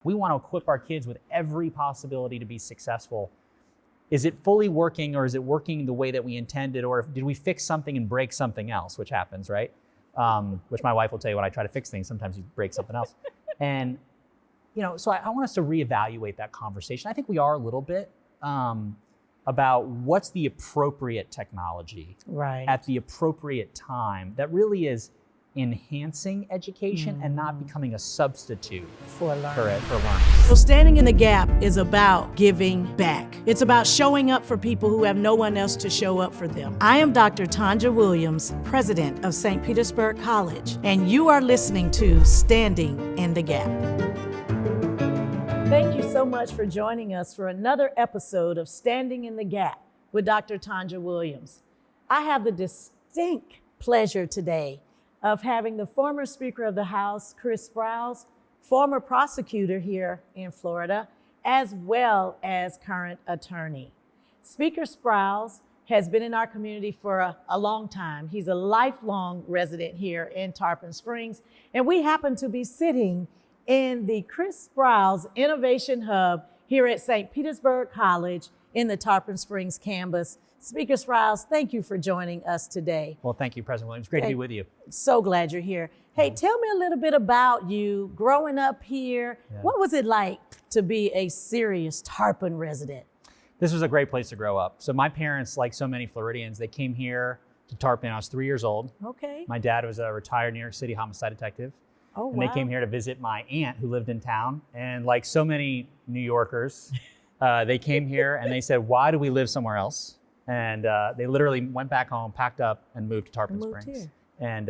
We want to equip our kids with every possibility to be successful. Is it fully working, or is it working the way that we intended? Or did we fix something and break something else, which happens, right? Which my wife will tell you when I try to fix things, sometimes you break something else. And, so I want us to reevaluate that conversation. I think we are a little bit about what's the appropriate technology at the appropriate time that really is enhancing education and not becoming a substitute for learning. So Standing in the Gap is about giving back. It's about showing up for people who have no one else to show up for them. I am Dr. Tonjua Williams, president of St. Petersburg College, and you are listening to Standing in the Gap. Thank you so much for joining us for another episode of Standing in the Gap with Dr. Tonjua Williams. I have the distinct pleasure today of having the former Speaker of the House, Chris Sprowls, former prosecutor here in Florida, as well as current attorney. Speaker Sprowls has been in our community for a long time. He's a lifelong resident here in Tarpon Springs, and we happen to be sitting in the Chris Sprowls Innovation Hub here at St. Petersburg College in the Tarpon Springs Campus. Speaker Sprowls, thank you for joining us today. Well, thank you, President Williams. Great to be with you. So glad you're here. Hey, tell me a little bit about you growing up here. What was it like to be a serious Tarpon resident? This was a great place to grow up. So my parents, like so many Floridians, they came here to Tarpon when I was 3 years old. Okay. My dad was a retired New York City homicide detective. Oh, wow. And they came here to visit my aunt who lived in town. And like so many New Yorkers, they came here and they said, why do we live somewhere else? And they literally went back home, packed up, and moved to Tarpon Springs. Here. And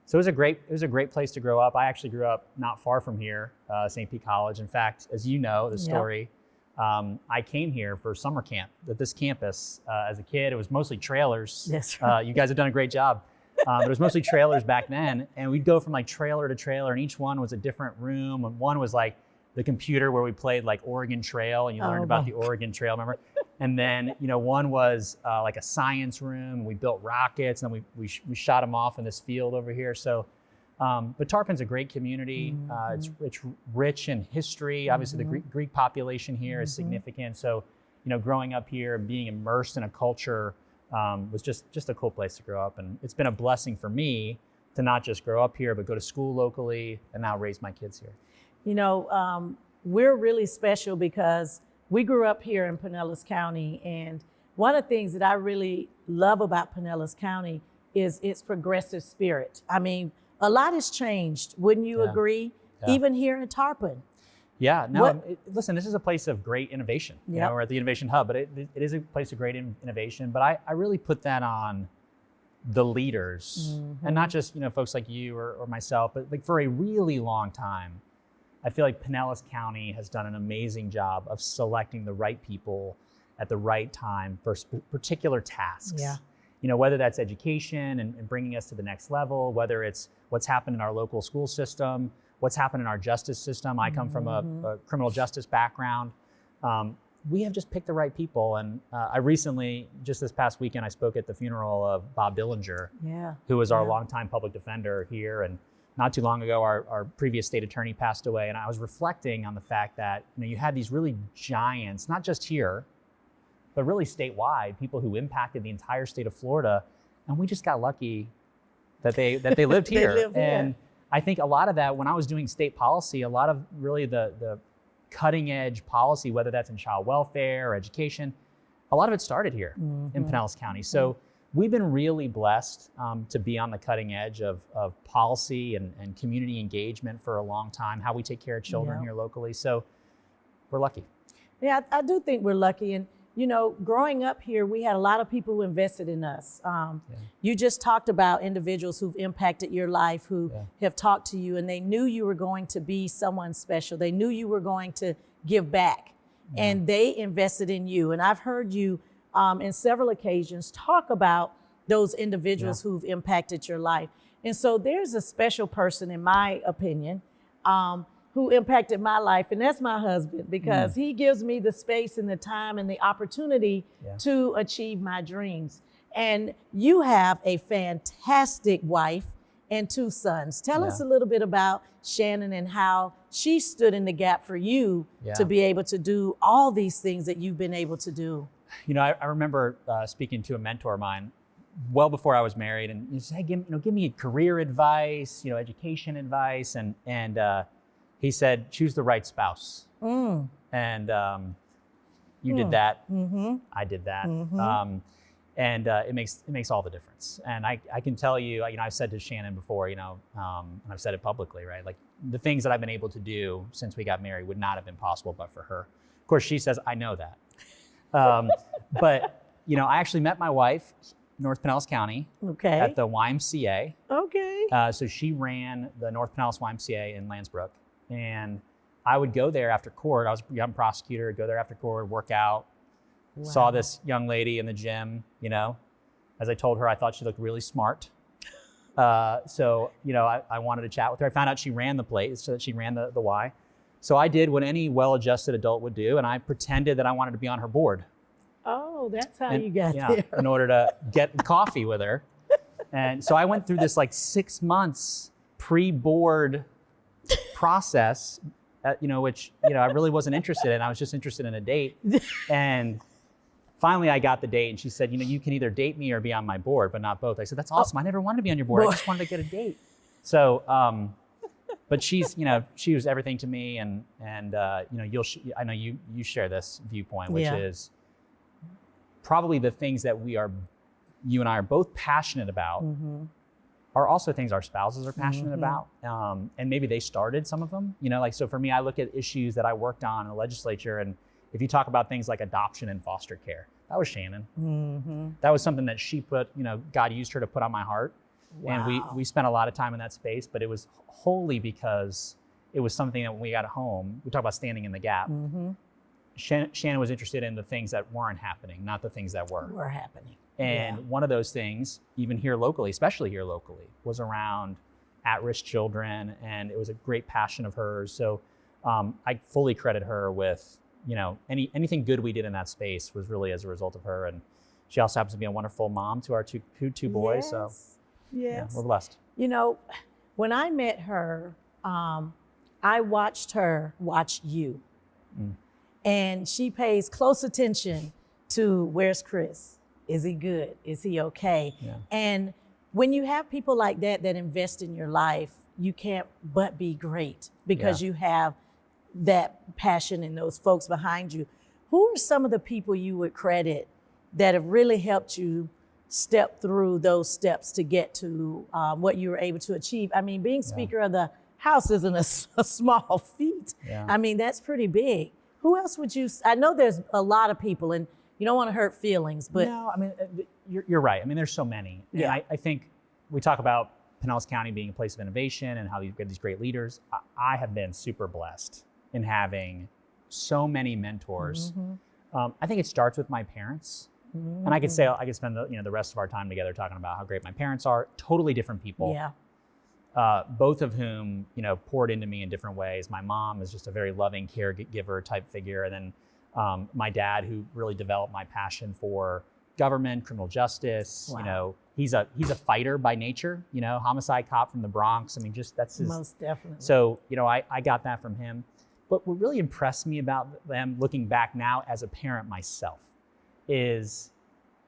so it was a great place to grow up. I actually grew up not far from here, St. Pete College. In fact, as you know, the story, I came here for summer camp at this campus as a kid. It was mostly trailers. That's right. You guys have done a great job. It was mostly trailers back then, and we'd go from like trailer to trailer, and each one was a different room. And one was like the computer where we played like Oregon Trail, and you learned about the Oregon Trail, remember? And then, one was like a science room, and we built rockets, and we shot them off in this field over here. So, but Tarpon's a great community. It's rich in history. Obviously, the Greek population here is significant. So, growing up here and being immersed in a culture was just a cool place to grow up. And it's been a blessing for me to not just grow up here, but go to school locally and now raise my kids here. We're really special because we grew up here in Pinellas County, and one of the things that I really love about Pinellas County is its progressive spirit. I mean, a lot has changed, wouldn't you agree? Even here in Tarpon. Yeah, no, listen, this is a place of great innovation. We're at the Innovation Hub, but it is a place of great innovation. But I really put that on the leaders, and not just folks like you or myself, but like for a really long time, I feel like Pinellas County has done an amazing job of selecting the right people at the right time for particular tasks. Whether that's education and bringing us to the next level, whether it's what's happened in our local school system, what's happened in our justice system. I come from a criminal justice background. We have just picked the right people. And I recently, just this past weekend, I spoke at the funeral of Bob Billinger, who was our longtime public defender here. And not too long ago, our previous state attorney passed away. And I was reflecting on the fact that you had these really giants, not just here, but really statewide, people who impacted the entire state of Florida. And we just got lucky that they lived here. And I think a lot of that, when I was doing state policy, a lot of really the cutting edge policy, whether that's in child welfare or education, a lot of it started here in Pinellas County. So we've been really blessed to be on the cutting edge of policy and community engagement for a long time, how we take care of children here locally. So we're lucky. Yeah, I do think we're lucky. And, growing up here, we had a lot of people who invested in us. You just talked about individuals who've impacted your life, who have talked to you, and they knew you were going to be someone special. They knew you were going to give back, and they invested in you. And I've heard you in several occasions talk about those individuals who've impacted your life. And so there's a special person, in my opinion, who impacted my life, and that's my husband, because he gives me the space and the time and the opportunity to achieve my dreams. And you have a fantastic wife and 2 sons. Tell Yeah. us a little bit about Shannon and how she stood in the gap for you Yeah. to be able to do all these things that you've been able to do. I remember speaking to a mentor of mine well before I was married, and he said, hey, give me career advice, education advice, and he said, choose the right spouse. And you did that. I did that. And it makes all the difference. And I can tell you, I've said to Shannon before, and I've said it publicly, right? Like the things that I've been able to do since we got married would not have been possible but for her. Of course, she says, I know that. But I actually met my wife, North Pinellas County, at the YMCA. Okay. So she ran the North Pinellas YMCA in Landsbrook, and I would go there after court. I was a young prosecutor, go there after court, work out. Wow. Saw this young lady in the gym, as I told her, I thought she looked really smart. So, I wanted to chat with her. I found out she ran the place, so that she ran the Y. So I did what any well-adjusted adult would do, and I pretended that I wanted to be on her board. Oh, that's how you got there. In order to get coffee with her. And so I went through this 6 months pre-board process, which, I really wasn't interested in. I was just interested in a date. And finally I got the date, and she said, you can either date me or be on my board, but not both. I said, that's awesome. I never wanted to be on your board. I just wanted to get a date. So, but she was everything to me. And I know you share this viewpoint, which is probably the things that you and I are both passionate about are also things our spouses are passionate about. And maybe they started some of them, so for me, I look at issues that I worked on in the legislature. And if you talk about things like adoption and foster care, that was Shannon. That was something that she put, God used her to put on my heart. Wow. And we spent a lot of time in that space, but it was wholly because it was something that when we got home, we talk about standing in the gap. Shannon was interested in the things that weren't happening, not the things that were happening. And one of those things, even here locally, especially here locally, was around at-risk children, and it was a great passion of hers. So I fully credit her with, anything good we did in that space was really as a result of her. And she also happens to be a wonderful mom to our two boys. So yeah, we're blessed. When I met her, I watched her watch you. And she pays close attention to, where's Chris? Is he good? Is he okay? Yeah. And when you have people like that invest in your life, you can't but be great because you have that passion and those folks behind you. Who are some of the people you would credit that have really helped you step through those steps to get to what you were able to achieve? I mean, being Speaker of the House isn't a small feat. Yeah. I mean, that's pretty big. Who else would you? I know there's a lot of people, and you don't want to hurt feelings, but no, I mean, you're right. I mean, there's so many. Yeah. And I think we talk about Pinellas County being a place of innovation and how we have these great leaders. I have been super blessed in having so many mentors. I think it starts with my parents, and I could spend the rest of our time together talking about how great my parents are. Totally different people. Yeah. Both of whom, poured into me in different ways. My mom is just a very loving caregiver type figure. And then my dad, who really developed my passion for government, criminal justice. Wow. He's a fighter by nature, homicide cop from the Bronx. I mean, that's his. Most definitely. So, I got that from him. But what really impressed me about them, looking back now as a parent myself, is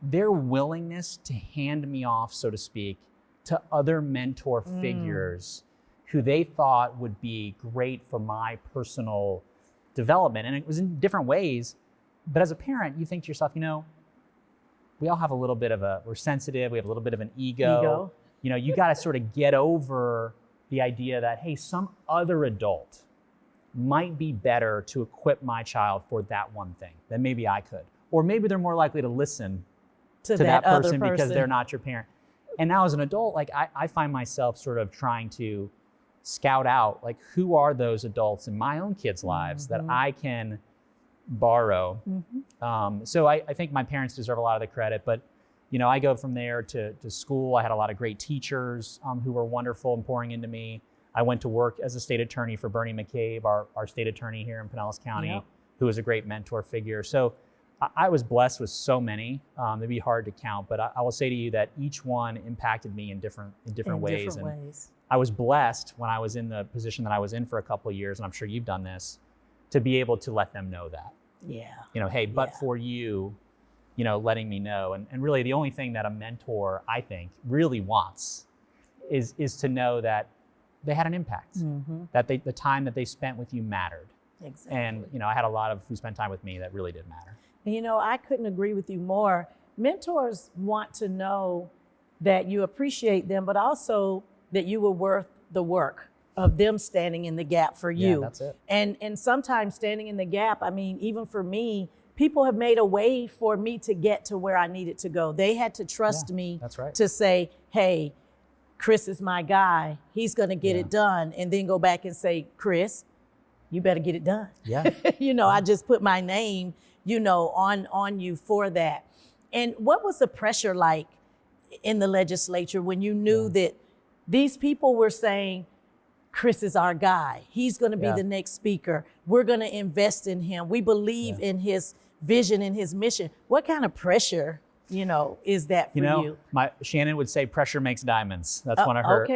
their willingness to hand me off, so to speak, to other mentor figures who they thought would be great for my personal development. And it was in different ways. But as a parent, you think to yourself, we all have a little bit of we're sensitive, we have a little bit of an ego. You got to sort of get over the idea that, hey, some other adult might be better to equip my child for that one thing than maybe I could. Or maybe they're more likely to listen to that person because they're not your parent. And now as an adult, I find myself sort of trying to scout out, who are those adults in my own kids' lives that I can borrow. So I think my parents deserve a lot of the credit, but I go from there to school. I had a lot of great teachers who were wonderful and pouring into me. I went to work as a state attorney for Bernie McCabe, our state attorney here in Pinellas County, who was a great mentor figure. So I was blessed with so many. It'd be hard to count, but I will say to you that each one impacted me in different ways. I was blessed when I was in the position that I was in for a couple of years, and I'm sure you've done this, to be able to let them know that. Yeah. Hey, but for you, letting me know. And really the only thing that a mentor, I think, really wants is to know that they had an impact, that the time that they spent with you mattered. Exactly. And, I had a lot of who spent time with me that really did matter. And, I couldn't agree with you more. Mentors want to know that you appreciate them, but also that you were worth the work of them standing in the gap for you. Yeah, that's it. And sometimes standing in the gap, even for me, people have made a way for me to get to where I needed to go. They had to trust me that's right. to say, hey, Chris is my guy. He's going to get it done. And then go back and say, Chris, you better get it done. Yeah. I just put my name, on you for that. And what was the pressure like in the legislature when you knew that these people were saying, Chris is our guy. He's going to be the next speaker. We're going to invest in him. We believe in his vision and his mission. What kind of pressure, is that for you? Shannon would say pressure makes diamonds. That's one of her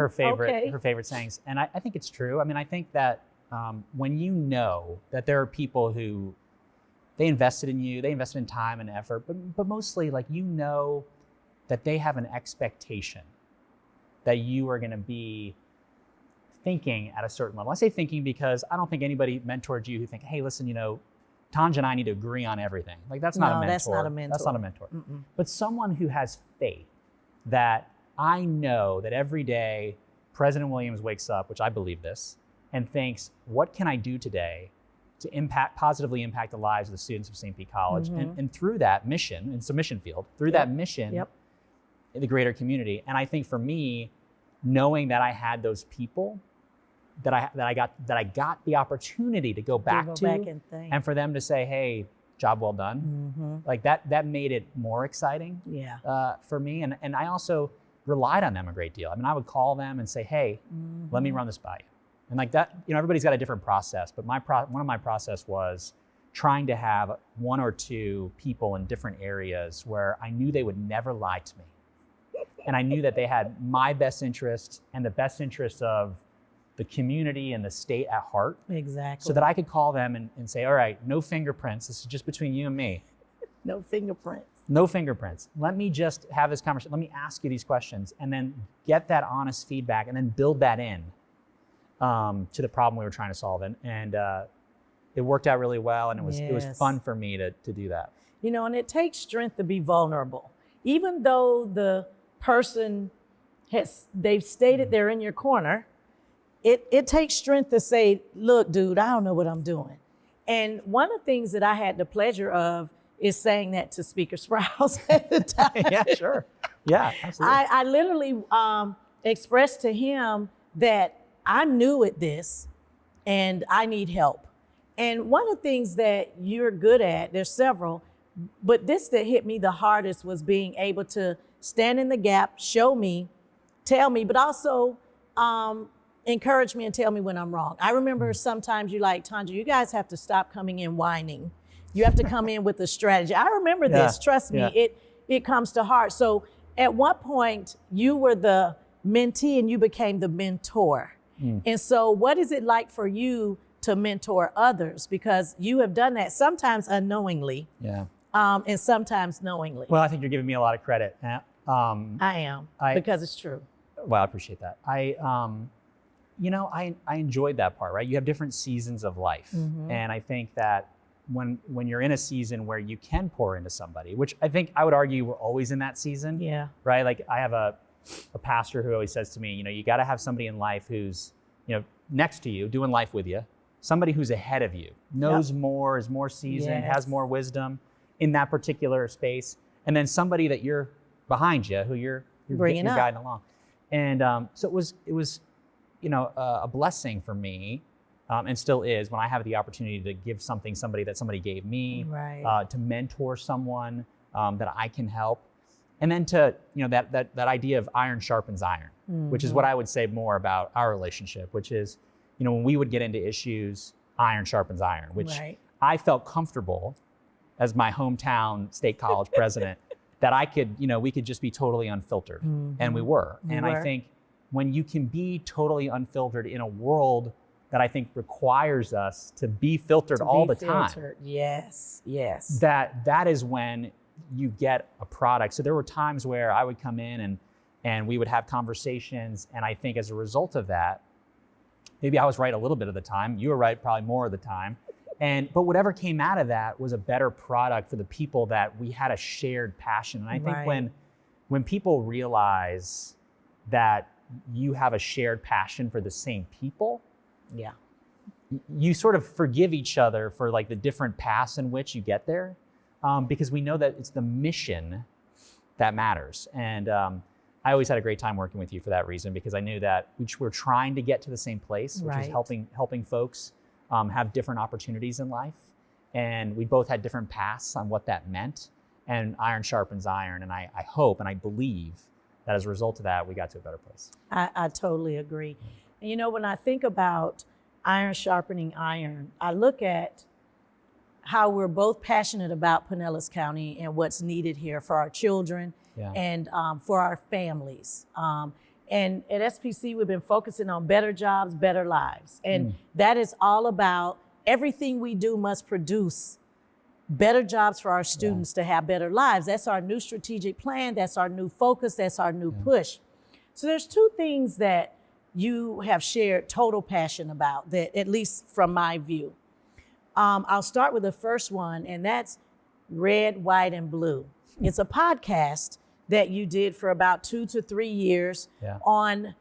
favorite sayings. And I think it's true. I think that when you know that there are people who they invested in you, they invested in time and effort, but mostly that they have an expectation that you are going to be thinking at a certain level. I say thinking because I don't think anybody mentored you who think, hey, listen, Tonjua and I need to agree on everything. That's not a mentor. That's not a mentor. That's not a mentor. But someone who has faith that I know that every day President Williams wakes up, which I believe this, and thinks, what can I do today to positively impact the lives of the students of St. Pete College? And through that mission, it's a mission field, through that mission in the greater community. And I think for me, knowing that I had those people that I got the opportunity to go back and for them to say, hey, job well done. That made it more exciting for me. And I also relied on them a great deal. I would call them and say, hey, let me run this by you. And that, everybody's got a different process, but one of my process was trying to have one or two people in different areas where I knew they would never lie to me. And I knew that they had my best interest and the best interest of the community and the state at heart. Exactly. So that I could call them and say, all right, no fingerprints. This is just between you and me. No fingerprints. No fingerprints. Let me just have this conversation. Let me ask you these questions and then get that honest feedback and then build that in to the problem we were trying to solve. And it worked out really well. And it was fun for me to do that. And it takes strength to be vulnerable. Even though the person they've stated they're in your corner, it takes strength to say, look, dude, I don't know what I'm doing. And one of the things that I had the pleasure of is saying that to Speaker Sprowls at the time. Yeah, sure. Yeah, absolutely. I literally expressed to him that I'm new at this and I need help. And one of the things that you're good at, there's several, but this that hit me the hardest was being able to stand in the gap, show me, tell me, but also encourage me and tell me when I'm wrong. I remember sometimes you like, Tonjua, you guys have to stop coming in whining. You have to come in with a strategy. I remember this, trust me, it comes to heart. So at one point you were the mentee and you became the mentor. And so what is it like for you to mentor others? Because you have done that sometimes unknowingly and sometimes knowingly. Well, I think you're giving me a lot of credit. I am, because it's true. Well, I appreciate that. I enjoyed that part, right? You have different seasons of life. And I think that when you're in a season where you can pour into somebody, which I think I would argue we're always in that season, right? Like I have a pastor who always says to me, you got to have somebody in life who's, next to you, doing life with you, somebody who's ahead of you, knows more, is more seasoned, has more wisdom in that particular space, and then somebody that you're behind you, who you're guiding along. And so it was a blessing for me, and still is, when I have the opportunity to give somebody that somebody gave me, to mentor someone that I can help. And then to, that idea of iron sharpens iron, which is what I would say more about our relationship, which is, when we would get into issues, iron sharpens iron, which I felt comfortable as my hometown state college president, that I could, we could just be totally unfiltered. And we were. I think when you can be totally unfiltered in a world that I think requires us to be filtered all the time. Yes. That is when you get a product. So there were times where I would come in and we would have conversations. And I think as a result of that, maybe I was right a little bit of the time. You were right probably more of the time. But whatever came out of that was a better product for the people that we had a shared passion. And I think when people realize that you have a shared passion for the same people, you sort of forgive each other for like the different paths in which you get there, because we know that it's the mission that matters. And I always had a great time working with you for that reason, because I knew that we're trying to get to the same place, which is helping folks have different opportunities in life. And we both had different paths on what that meant. And iron sharpens iron. And I hope and I believe that as a result of that, we got to a better place. I totally agree. And when I think about iron sharpening iron, I look at how we're both passionate about Pinellas County and what's needed here for our children and for our families. And at SPC, we've been focusing on better jobs, better lives. And that is all about everything we do must produce better jobs for our students to have better lives. That's our new strategic plan. That's our new focus. That's our new push. So there's two things that you have shared total passion about, that at least from my view. I'll start with the first one, and that's Red, White, and Blue. It's a podcast that you did for about 2 to 3 years on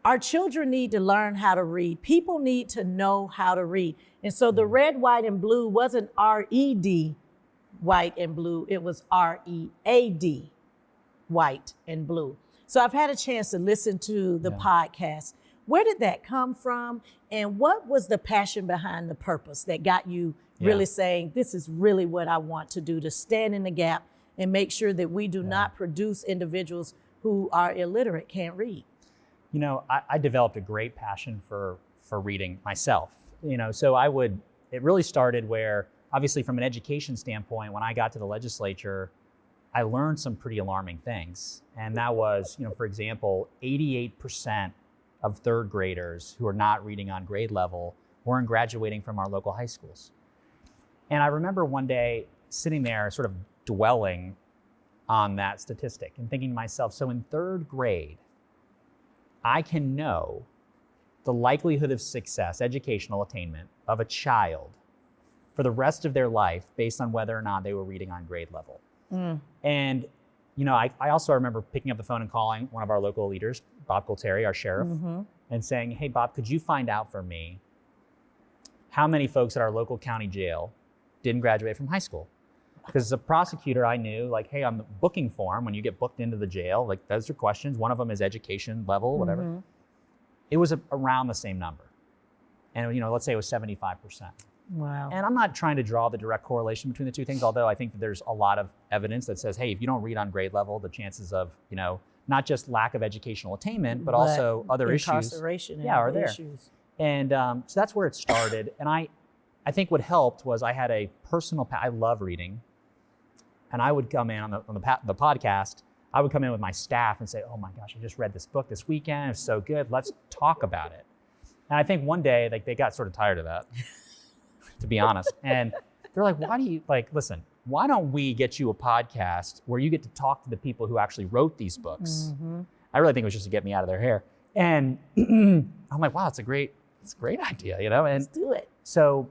our children need to learn how to read. People need to know how to read. And so the Red, White, and Blue wasn't R-E-D, white and blue. It was R-E-A-D, white and blue. So I've had a chance to listen to the podcast. Where did that come from? And what was the passion behind the purpose that got you really saying, this is really what I want to do, to stand in the gap and make sure that we do not produce individuals who are illiterate, can't read? I developed a great passion for reading myself. So it really started where, obviously from an education standpoint, when I got to the legislature, I learned some pretty alarming things. And that was, for example, 88% of third graders who are not reading on grade level weren't graduating from our local high schools. And I remember one day sitting there sort of dwelling on that statistic and thinking to myself, so in third grade, I can know the likelihood of success, educational attainment of a child for the rest of their life based on whether or not they were reading on grade level. And, I also remember picking up the phone and calling one of our local leaders, Bob Colteri, our sheriff, and saying, hey, Bob, could you find out for me how many folks at our local county jail didn't graduate from high school? Because as a prosecutor, I knew, like, hey, on the booking form, when you get booked into the jail, like, those are questions. One of them is education level, whatever. It was around the same number. And, let's say it was 75%. Wow. And I'm not trying to draw the direct correlation between the two things, although I think that there's a lot of evidence that says, hey, if you don't read on grade level, the chances of, not just lack of educational attainment, but also other issues. Incarceration are there. Issues. And so that's where it started. And I think what helped was I had a personal, I love reading. And I would come in on the podcast, I would come in with my staff and say, oh my gosh, I just read this book this weekend. It's so good. Let's talk about it. And I think one day, they got sort of tired of that, to be honest. And they're like, listen, why don't we get you a podcast where you get to talk to the people who actually wrote these books? I really think it was just to get me out of their hair. And I'm like, wow, it's a great idea, And let's do it. So,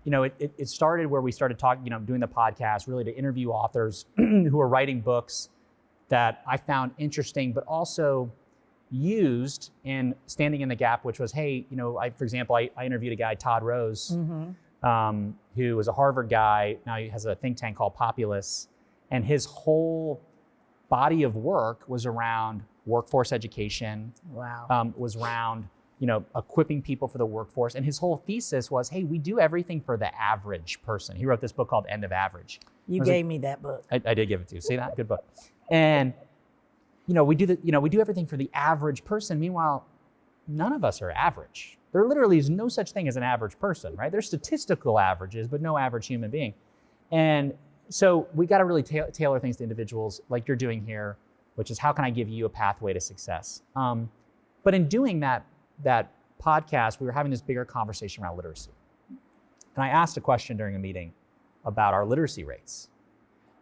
it started where we started talking, doing the podcast really to interview authors who are writing books that I found interesting, but also used in standing in the gap, which was, hey, for example, I interviewed a guy, Todd Rose, who was a Harvard guy. Now he has a think tank called Populous. And his whole body of work was around workforce education. Wow. Was around, equipping people for the workforce. And his whole thesis was, hey, we do everything for the average person. He wrote this book called End of Average. You gave me that book. I did give it to you. See that? Good book. And, we do everything for the average person. Meanwhile, none of us are average. There literally is no such thing as an average person, right? There's statistical averages, but no average human being. And so we got to really tailor things to individuals like you're doing here, which is how can I give you a pathway to success? But in doing that podcast, we were having this bigger conversation around literacy. And I asked a question during a meeting about our literacy rates,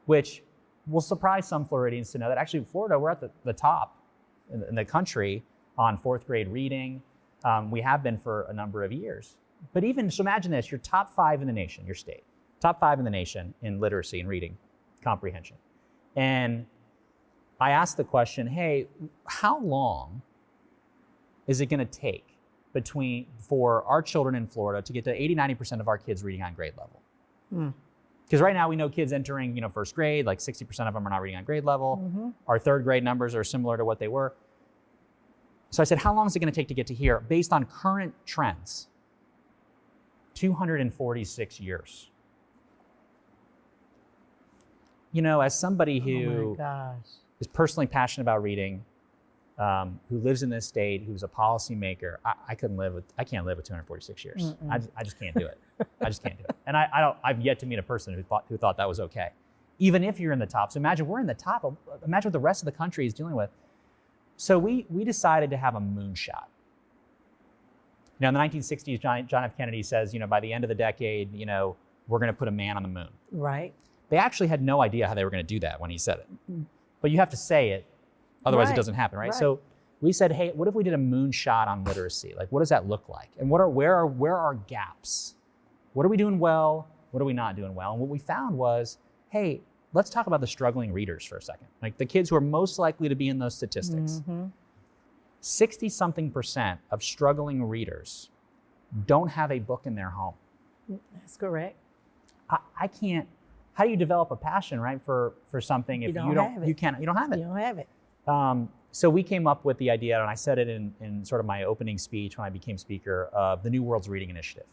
which will surprise some Floridians to know that actually Florida, we're at the top in the country on 4th grade reading. We have been for a number of years. But even, so imagine this, you're top 5 in the nation, your state, top 5 in the nation in literacy and reading comprehension. And I asked the question, hey, how long is it gonna take for our children in Florida to get to 80-90% of our kids reading on grade level? Because right now we know kids entering 1st grade, like 60% of them are not reading on grade level. Our 3rd grade numbers are similar to what they were. So I said, how long is it gonna take to get to here? Based on current trends, 246 years. As somebody who is personally passionate about reading, who lives in this state, who's a policymaker, I can't live with 246 years. I just can't do it. I just can't do it. And I've yet to meet a person who thought that was okay. Even if you're in the top. So imagine we're in the top. Imagine what the rest of the country is dealing with. So we decided to have a moonshot. In the 1960s, John F. Kennedy says, by the end of the decade, we're going to put a man on the moon. Right. They actually had no idea how they were going to do that when he said it. But you have to say it, otherwise it doesn't happen, right? So we said, hey, what if we did a moonshot on literacy? Like, what does that look like? And where are our gaps? What are we doing well? What are we not doing well? And what we found was, hey, let's talk about the struggling readers for a second. Like the kids who are most likely to be in those statistics. 60-something% of struggling readers don't have a book in their home. That's correct. I can't. How do you develop a passion, right, for something if you don't have it? You don't have it. So we came up with the idea, and I said it in sort of my opening speech when I became speaker, of the New World's Reading Initiative.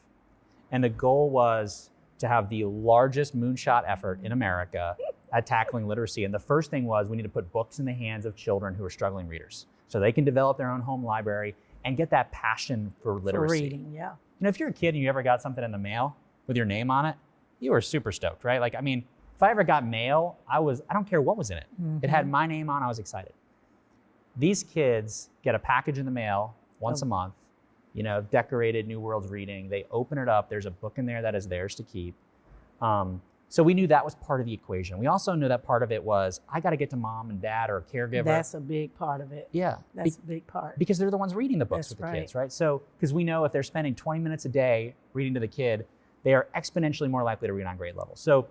And the goal was to have the largest moonshot effort in America at tackling literacy. And the first thing was we need to put books in the hands of children who are struggling readers so they can develop their own home library and get that passion for literacy. For reading, yeah. If you're a kid and you ever got something in the mail with your name on it, you were super stoked, right? Like, if I ever got mail, I don't care what was in it. It had my name on, I was excited. These kids get a package in the mail once a month, decorated New World's Reading. They open it up, there's a book in there that is theirs to keep. So we knew that was part of the equation. We also knew that part of it was, I gotta get to mom and dad or a caregiver. That's a big part of it. Yeah. That's a big part. Because they're the ones reading the books with the kids, right? So, because we know if they're spending 20 minutes a day reading to the kid, they are exponentially more likely to read on grade level. So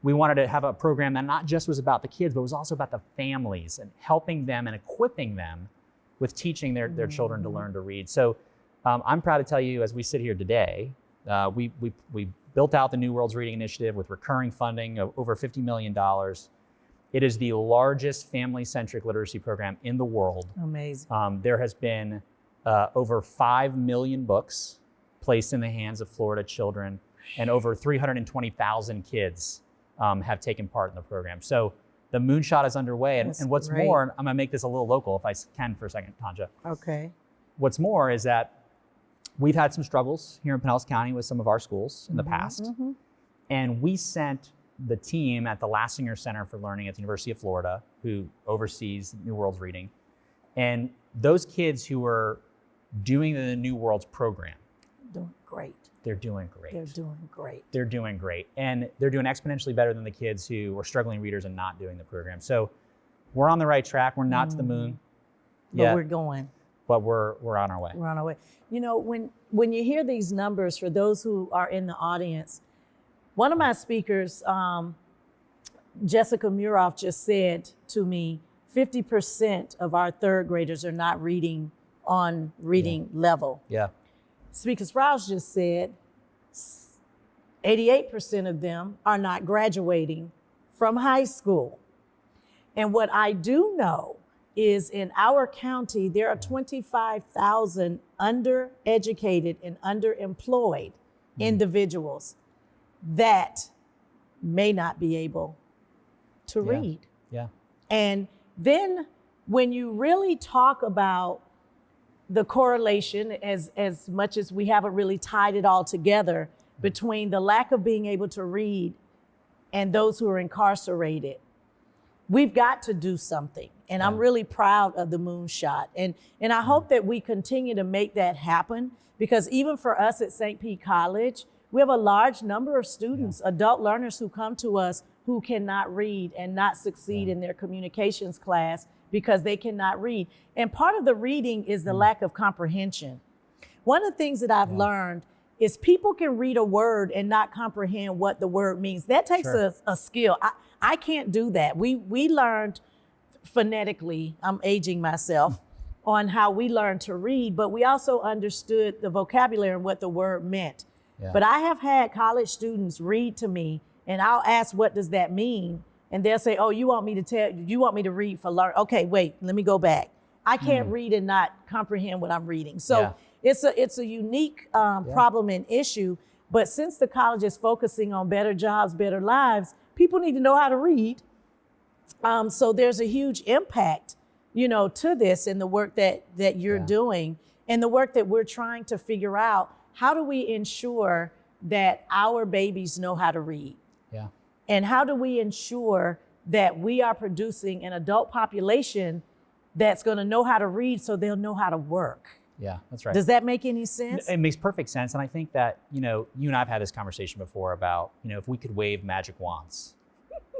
we wanted to have a program that not just was about the kids, but was also about the families and helping them and equipping them with teaching their children to learn to read. So I'm proud to tell you, as we sit here today, we built out the New World's Reading Initiative with recurring funding of over $50 million. It is the largest family-centric literacy program in the world. Amazing. There has been over 5 million books placed in the hands of Florida children, and over 320,000 kids have taken part in the program. So the moonshot is underway. And what's more, I'm gonna make this a little local if I can for a second, Tonjua. Okay. What's more is that we've had some struggles here in Pinellas County with some of our schools in the past. And we sent the team at the Lassinger Center for Learning at the University of Florida, who oversees New World's Reading. And those kids who were doing the New World's program, Doing great. They're doing great. They're doing great. They're doing great. And there doing exponentially better than the kids who were struggling readers and not doing the program. So we're on the right track. We're not to the moon yet. But we're going. But we're on our way. We're on our way. When you hear these numbers, for those who are in the audience, one of my speakers, Jessica Muroff, just said to me, 50% of our 3rd graders are not reading on reading level. Yeah. Speaker Sprowls just said 88% of them are not graduating from high school. And what I do know is in our county, there are 25,000 undereducated and underemployed individuals that may not be able to read. Yeah. And then when you really talk about the correlation, as much as we haven't really tied it all together, between the lack of being able to read and those who are incarcerated. We've got to do something. And I'm really proud of the moonshot. And I hope that we continue to make that happen, because even for us at St. Pete College, we have a large number of students, adult learners who come to us who cannot read and not succeed in their communications class because they cannot read. And part of the reading is the lack of comprehension. One of the things that I've learned is people can read a word and not comprehend what the word means. That takes a skill. I can't do that. We learned phonetically, I'm aging myself, on how we learned to read, but we also understood the vocabulary and what the word meant. Yeah. But I have had college students read to me, and I'll ask, what does that mean? And they'll say, oh, you want me to read for learn? Okay, wait, let me go back. I can't read and not comprehend what I'm reading. So it's a unique problem and issue. But since the college is focusing on better jobs, better lives, people need to know how to read. So there's a huge impact, to this and the work that you're doing, and the work that we're trying to figure out. How do we ensure that our babies know how to read? Yeah. And how do we ensure that we are producing an adult population that's going to know how to read so they'll know how to work? Yeah, that's right. Does that make any sense? It makes perfect sense. And I think that, you and I have had this conversation before about, if we could wave magic wands,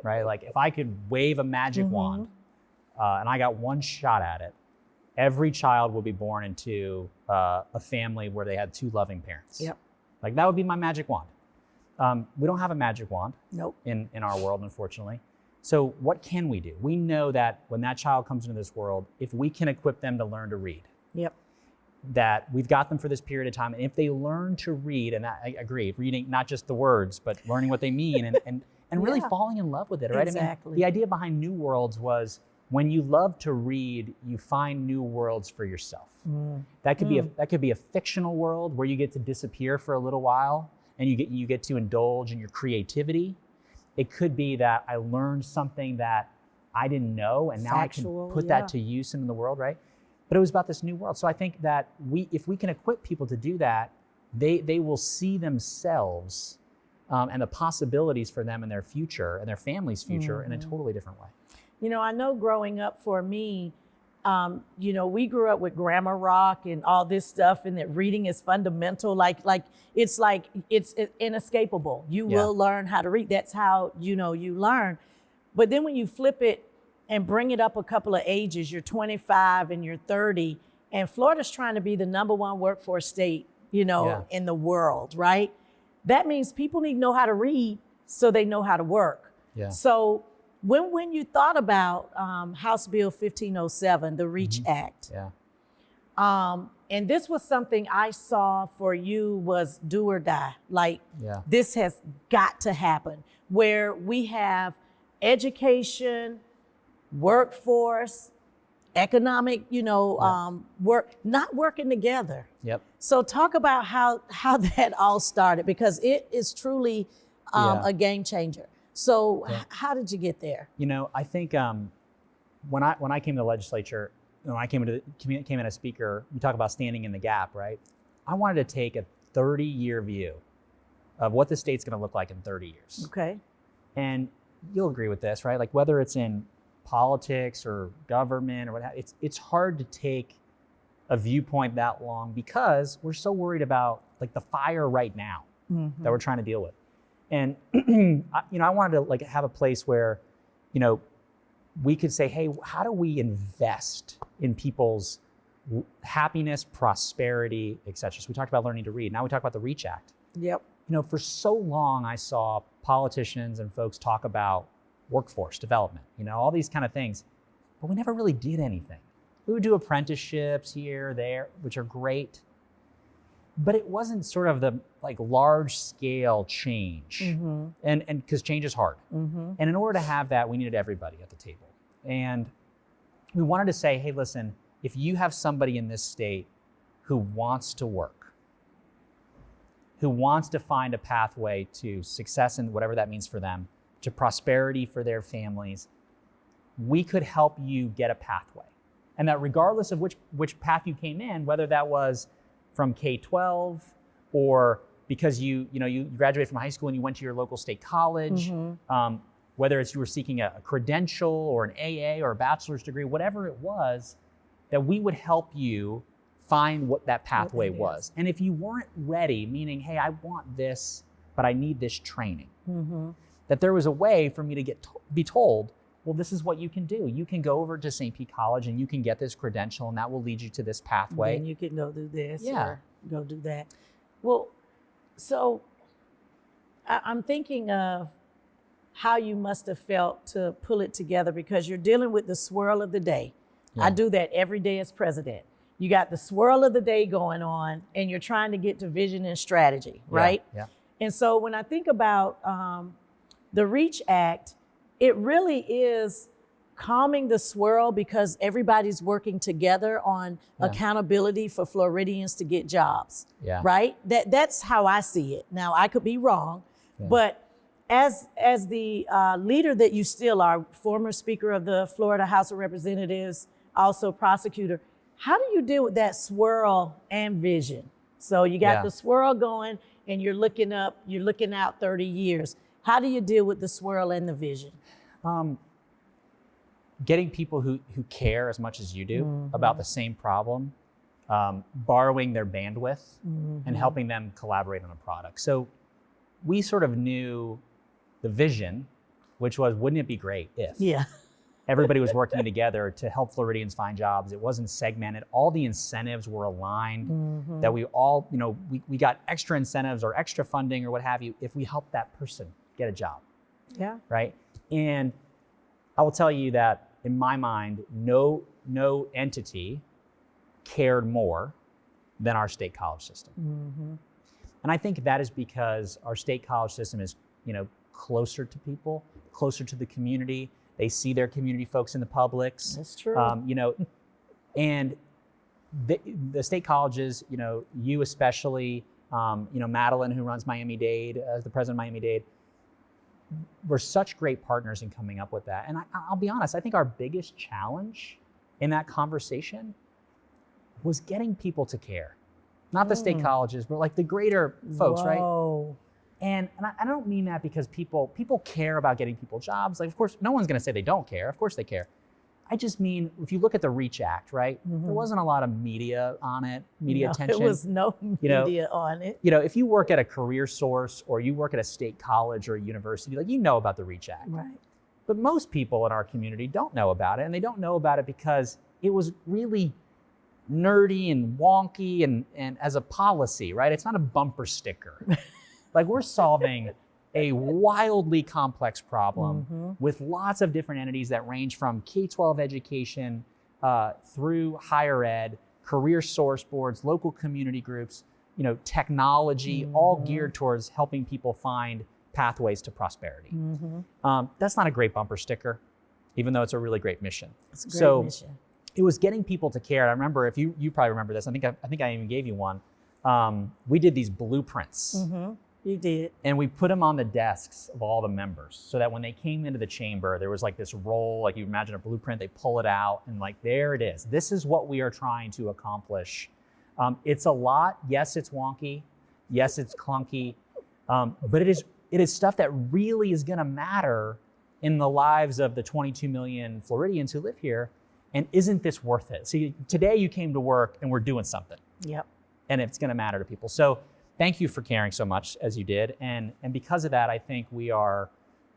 right? Like if I could wave a magic wand and I got one shot at it, every child will be born into a family where they had two loving parents. Yep. Like that would be my magic wand. We don't have a magic wand in our world, unfortunately. So what can we do? We know that when that child comes into this world, if we can equip them to learn to read, that we've got them for this period of time. And if they learn to read, and I agree, reading not just the words, but learning what they mean and really falling in love with it, right? Exactly. I mean, the idea behind New Worlds was when you love to read, you find new worlds for yourself. That could be a fictional world where you get to disappear for a little while and you get to indulge in your creativity. It could be that I learned something that I didn't know, and now I can put that to use in the world, right? But it was about this new world. So I think that if we can equip people to do that, they will see themselves and the possibilities for them and their future and their family's future in a totally different way. I know growing up for me, we grew up with grammar rock and all this stuff, and that reading is fundamental. It's inescapable. You will learn how to read. That's how, you learn. But then when you flip it and bring it up a couple of ages, you're 25 and you're 30, and Florida's trying to be the #1 workforce state, in the world, right? That means people need to know how to read so they know how to work. Yeah. So when you thought about House Bill 1507, the REACH Act, and this was something I saw for you was do or die. This has got to happen, where we have education, workforce, economic, work, not working together. Yep. So talk about how that all started, because it is truly a game changer. So how did you get there? I think when I came to the legislature, when I came in as speaker, you talk about standing in the gap, right? I wanted to take a 30-year view of what the state's going to look like in 30 years. Okay. And you'll agree with this, right? Like whether it's in politics or government or what have you, it's hard to take a viewpoint that long because we're so worried about like the fire right now that we're trying to deal with. And I wanted to have a place where, we could say, hey, how do we invest in people's happiness, prosperity, et cetera? So we talked about learning to read. Now we talk about the REACH Act. Yep. For so long I saw politicians and folks talk about workforce development, all these kind of things, but we never really did anything. We would do apprenticeships here, there, which are great, but it wasn't sort of the large scale change. And because change is hard. And in order to have that, we needed everybody at the table. And we wanted to say, hey, listen, if you have somebody in this state who wants to work, who wants to find a pathway to success and whatever that means for them, to prosperity for their families, we could help you get a pathway. And that regardless of which path you came in, whether that was from K-12 or because you graduated from high school and you went to your local state college, whether it's you were seeking a credential or an AA or a bachelor's degree, whatever it was, that we would help you find what that pathway was. And if you weren't ready, meaning, hey, I want this, but I need this training, that there was a way for me to be told, well, this is what you can do. You can go over to St. Pete College and you can get this credential and that will lead you to this pathway. And you can go do this or go do that. Well, so I'm thinking of how you must have felt to pull it together, because you're dealing with the swirl of the day. I do that every day as president. You got the swirl of the day going on and you're trying to get to vision and strategy, right? Yeah. And so when I think about the REACH Act, it really is calming the swirl, because everybody's working together on accountability for Floridians to get jobs, right? That's how I see it. Now, I could be wrong, but as the leader that you still are, former Speaker of the Florida House of Representatives, also prosecutor, how do you deal with that swirl and vision? So you got the swirl going and you're looking out 30 years. How do you deal with the swirl and the vision? Getting people who care as much as you do about the same problem, borrowing their bandwidth and helping them collaborate on a product. So we sort of knew the vision, which was, wouldn't it be great if everybody was working together to help Floridians find jobs? It wasn't segmented. All the incentives were aligned, that we all, we got extra incentives or extra funding or what have you if we help that person get a job. Right? And I will tell you that in my mind, no entity cared more than our state college system. And I think that is because our state college system is, closer to people, closer to the community. They see their community folks in the Publix. That's true. And the state colleges, you especially, Madeline, who runs Miami-Dade, as the president of Miami-Dade, we're such great partners in coming up with that. And I'll be honest, I think our biggest challenge in that conversation was getting people to care. Not the state colleges, but like the greater folks, right? And I don't mean that because people care about getting people jobs. Like, of course, no one's gonna say they don't care. Of course they care. I just mean, if you look at the REACH Act, right? There wasn't a lot of media on it, attention. There was no media on it. If you work at a career source or you work at a state college or a university, like, you know about the REACH Act. Right. But most people in our community don't know about it, and they don't know about it because it was really nerdy and wonky and as a policy, right? It's not a bumper sticker. Like, we're solving a wildly complex problem with lots of different entities that range from K-12 education through higher ed, career source boards, local community groups, technology, all geared towards helping people find pathways to prosperity. That's not a great bumper sticker, even though it's a really great mission. It's a great mission. It was getting people to care. I remember, if you probably remember this, I think I even gave you one. We did these blueprints. You did. And we put them on the desks of all the members so that when they came into the chamber, there was like this roll, like you imagine a blueprint, they pull it out and like, there it is. This is what we are trying to accomplish. It's a lot. Yes, it's wonky. Yes, it's clunky. But it is stuff that really is gonna matter in the lives of the 22 million Floridians who live here. And isn't this worth it? See, today you came to work and we're doing something. And it's gonna matter to people. So thank you for caring so much as you did. And because of that, I think we're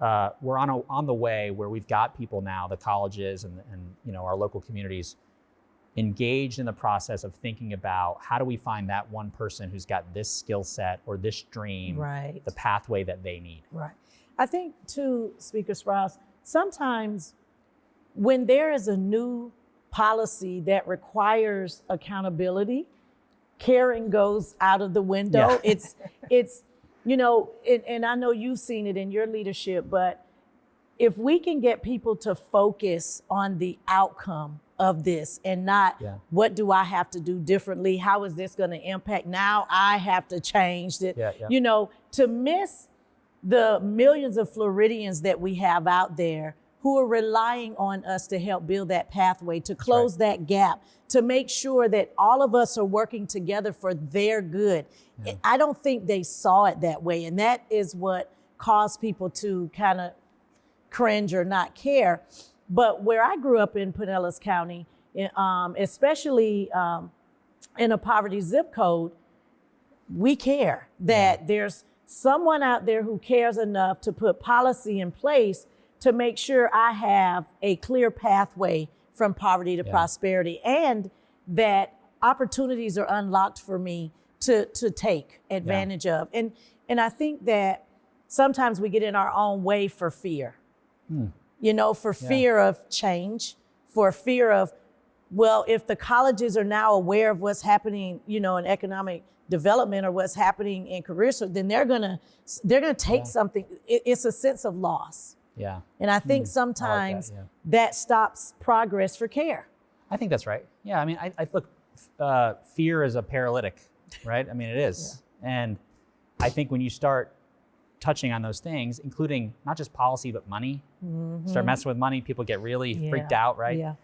on the way where we've got people now, the colleges and our local communities, engaged in the process of thinking about how do we find that one person who's got this skill set or this dream, the pathway that they need. Right. I think too, Speaker Sprowls, sometimes when there is a new policy that requires accountability, caring goes out of the window. It's and I know you've seen it in your leadership, but if we can get people to focus on the outcome of this and not what do I have to do differently? How is this going to impact? Now I have to change it. To miss the millions of Floridians that we have out there who are relying on us to help build that pathway, to close that gap, to make sure that all of us are working together for their good. Yeah. I don't think they saw it that way. And that is what caused people to kind of cringe or not care. But where I grew up in Pinellas County, especially in a poverty zip code, we care that there's someone out there who cares enough to put policy in place to make sure I have a clear pathway from poverty to prosperity, and that opportunities are unlocked for me to take advantage of. And I think that sometimes we get in our own way for fear, for fear of change, for fear of, well, if the colleges are now aware of what's happening, in economic development or what's happening in career, so then they're gonna take something. It's a sense of loss. Yeah. And I think sometimes that stops progress for care. I think that's right. Yeah. I mean, I look, fear is a paralytic, right? I mean, it is. And I think when you start touching on those things, including not just policy, but money, start messing with money, people get really freaked out, right? Yeah.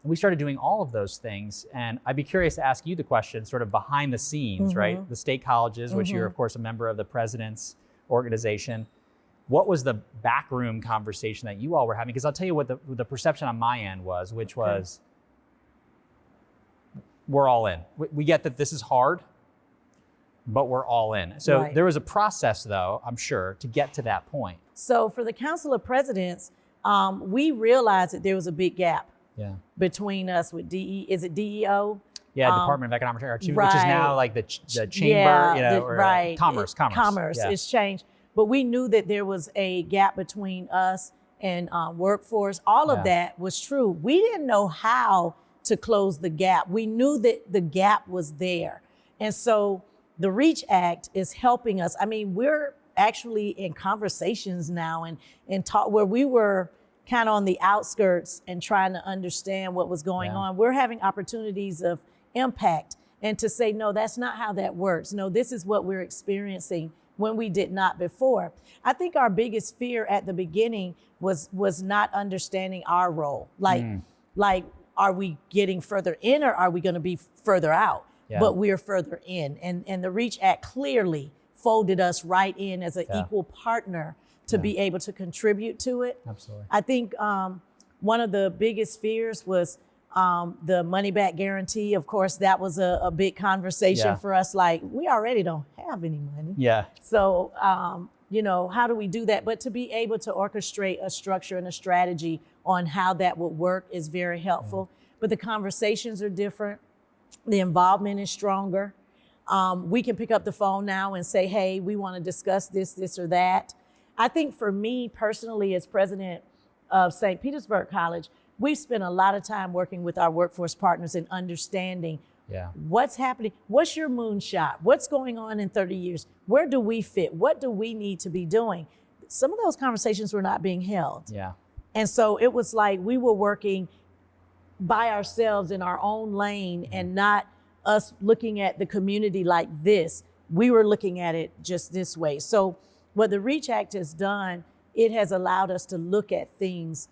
We started doing all of those things. And I'd be curious to ask you the question sort of behind the scenes, right? The state colleges, which you're of course a member of the president's organization. What was the backroom conversation that you all were having? Because I'll tell you what the perception on my end was, which was, we're all in. We get that this is hard, but we're all in. So there was a process though, I'm sure, to get to that point. So for the Council of Presidents, we realized that there was a big gap between us with is it DEO? Yeah, Department of Economic Affairs, which is now like the chamber, Commerce. Commerce, it's changed. But we knew that there was a gap between us and workforce. All of that was true. We didn't know how to close the gap. We knew that the gap was there. And so the REACH Act is helping us. I mean, we're actually in conversations now and talk where we were kind of on the outskirts and trying to understand what was going on. We're having opportunities of impact and to say, no, that's not how that works. No, this is what we're experiencing when we did not before. I think our biggest fear at the beginning was not understanding our role. Like, are we getting further in or are we going to be further out? Yeah. But we're further in. And the REACH Act clearly folded us right in as an equal partner to be able to contribute to it. Absolutely. I think one of the biggest fears was the money back guarantee. Of course, that was a big conversation for us. Like, we already don't have any money. Yeah. So, how do we do that? But to be able to orchestrate a structure and a strategy on how that would work is very helpful. But the conversations are different. The involvement is stronger. We can pick up the phone now and say, hey, we want to discuss this or that. I think for me personally, as president of St. Petersburg College, we've spent a lot of time working with our workforce partners and understanding what's happening. What's your moonshot? What's going on in 30 years? Where do we fit? What do we need to be doing? Some of those conversations were not being held. Yeah. And so it was like we were working by ourselves in our own lane and not us looking at the community like this. We were looking at it just this way. So what the REACH Act has done, it has allowed us to look at things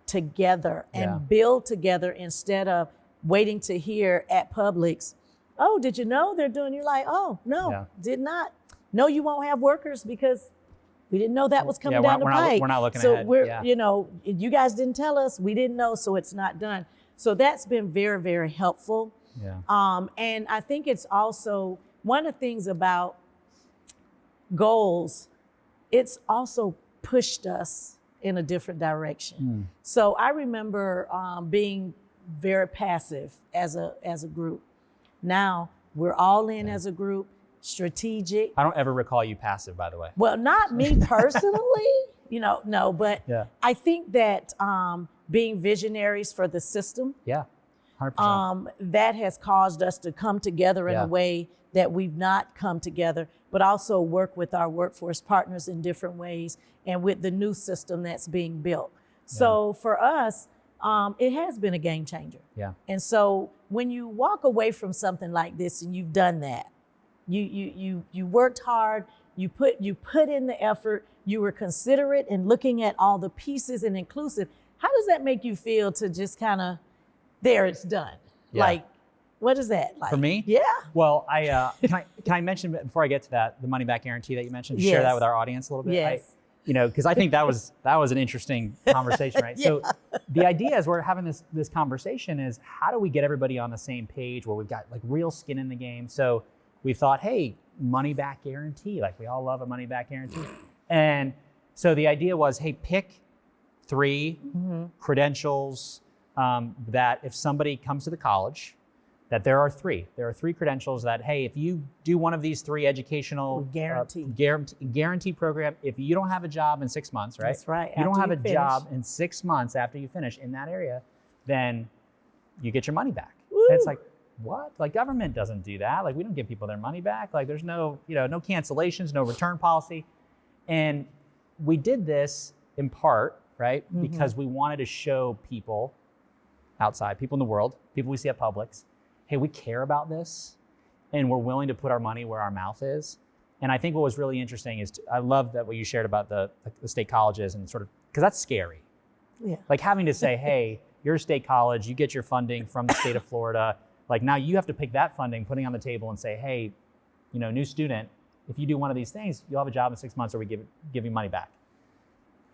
together and build together instead of waiting to hear at Publix, oh, did you know they're doing? You're like, oh, no, did not. No, you won't have workers because we didn't know that was coming down the pike. We're not looking ahead. So we're, you guys didn't tell us, we didn't know, so it's not done. So that's been very, very helpful. Yeah. And I think it's also one of the things about goals, it's also pushed us in a different direction. So I remember being very passive as a group. Now we're all in as a group, strategic. I don't ever recall you passive, by the way. Well, not me personally, no, but I think that being visionaries for the system, 100%. That has caused us to come together in a way that we've not come together, but also work with our workforce partners in different ways and with the new system that's being built. So for us, it has been a game changer. Yeah. And so when you walk away from something like this and you've done that, you worked hard, You put in the effort. You were considerate in looking at all the pieces and inclusive. How does that make you feel to just kind of, there, it's done? Yeah. Like, what is that like? For me? Yeah. Well, can I mention before I get to that, the money back guarantee that you mentioned, share that with our audience a little bit? Yes. Because I think that was an interesting conversation, right? So the idea as we're having this conversation is, how do we get everybody on the same page where we've got like real skin in the game? So we thought, hey, money back guarantee, like we all love a money back guarantee. And so the idea was, hey, pick 3 credentials that if somebody comes to the college, that there are 3 credentials that, hey, if you do one of these 3 educational guarantee program, if you don't have a job in 6 months, right? That's right. You don't have a job in 6 months after you finish in that area, then you get your money back. And it's like, what? Like, government doesn't do that. Like, we don't give people their money back. Like, there's no cancellations, no return policy. And we did this in part, right? Because we wanted to show people outside, people in the world, people we see at Publix, hey, we care about this and we're willing to put our money where our mouth is. And I think what was really interesting is, I love that what you shared about the state colleges and sort of, because that's scary. Yeah. Like having to say, hey, you're a state college, you get your funding from the state of Florida. Like now you have to pick that funding, putting on the table and say, hey, new student, if you do one of these things, you'll have a job in 6 months or we give you money back.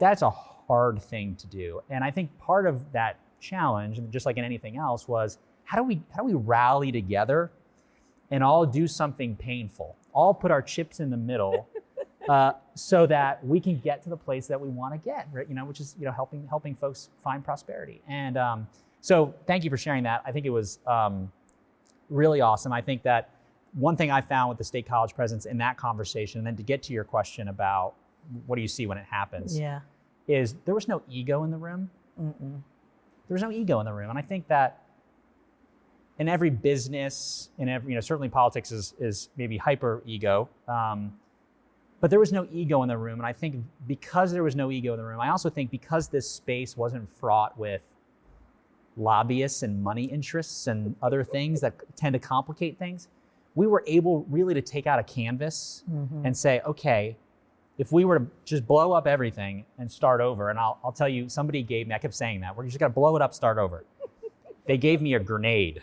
That's a hard thing to do. And I think part of that challenge, just like in anything else, was how do we rally together and all do something painful, all put our chips in the middle, so that we can get to the place that we want to get, right? Which is helping folks find prosperity. And so thank you for sharing that. I think it was really awesome. I think that one thing I found with the state college presence in that conversation, and then to get to your question about what do you see when it happens, is there was no ego in the room. There was no ego in the room, and I think that in every business, in every, certainly politics is maybe hyper ego, but there was no ego in the room. And I think because there was no ego in the room, I also think because this space wasn't fraught with lobbyists and money interests and other things that tend to complicate things, we were able really to take out a canvas and say, okay, if we were to just blow up everything and start over, and I'll tell you, somebody gave me, I kept saying that, we're just gonna blow it up, start over. They gave me a grenade.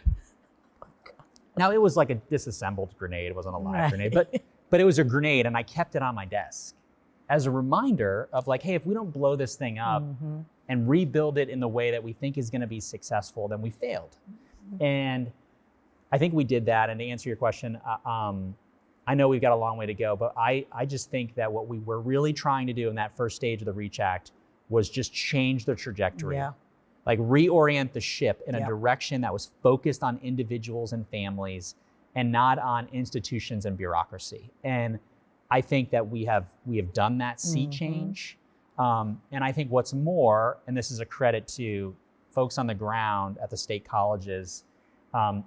Now it was like a disassembled grenade, it wasn't a live grenade, but it was a grenade, and I kept it on my desk as a reminder of like, hey, if we don't blow this thing up and rebuild it in the way that we think is gonna be successful, then we failed. And I think we did that, and to answer your question, I know we've got a long way to go, but I just think that what we were really trying to do in that first stage of the Reach Act was just change the trajectory. Like reorient the ship in a direction that was focused on individuals and families and not on institutions and bureaucracy. And I think that we have done that sea change. And I think what's more, and this is a credit to folks on the ground at the state colleges,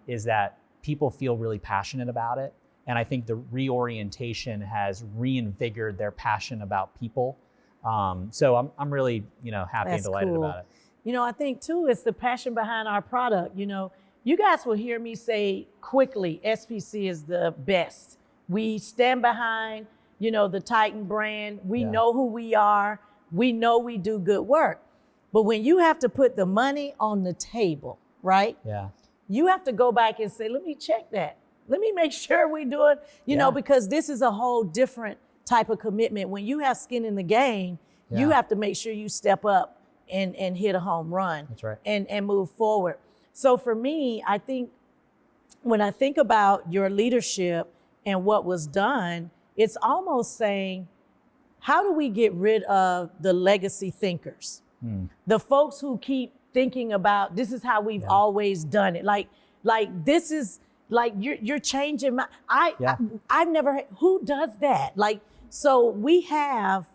is that people feel really passionate about it. And I think the reorientation has reinvigorated their passion about people. So I'm really, happy and delighted about it. I think too, it's the passion behind our product. You guys will hear me say quickly, SPC is the best. We stand behind, the Titan brand. We know who we are. We know we do good work. But when you have to put the money on the table, right? You have to go back and say, let me check that. Let me make sure we do it, because this is a whole different type of commitment. When you have skin in the game, you have to make sure you step up and hit a home run. That's right. And move forward. So for me, I think when I think about your leadership and what was done, it's almost saying, how do we get rid of the legacy thinkers? The folks who keep thinking about, this is how we've always done it. Like this is, like you're changing my, I've never, who does that? Like, so we have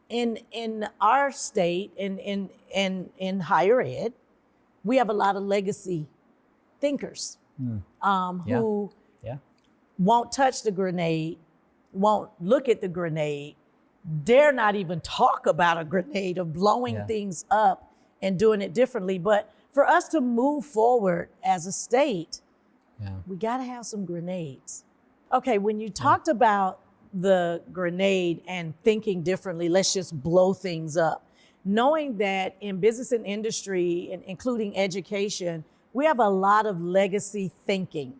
in our state, in higher ed, we have a lot of legacy thinkers who won't touch the grenade, won't look at the grenade, dare not even talk about a grenade of blowing things up and doing it differently. But for us to move forward as a state, we got to have some grenades. Okay, when you talked about the grenade and thinking differently. Let's just blow things up. Knowing that in business and industry, and including education, we have a lot of legacy thinking.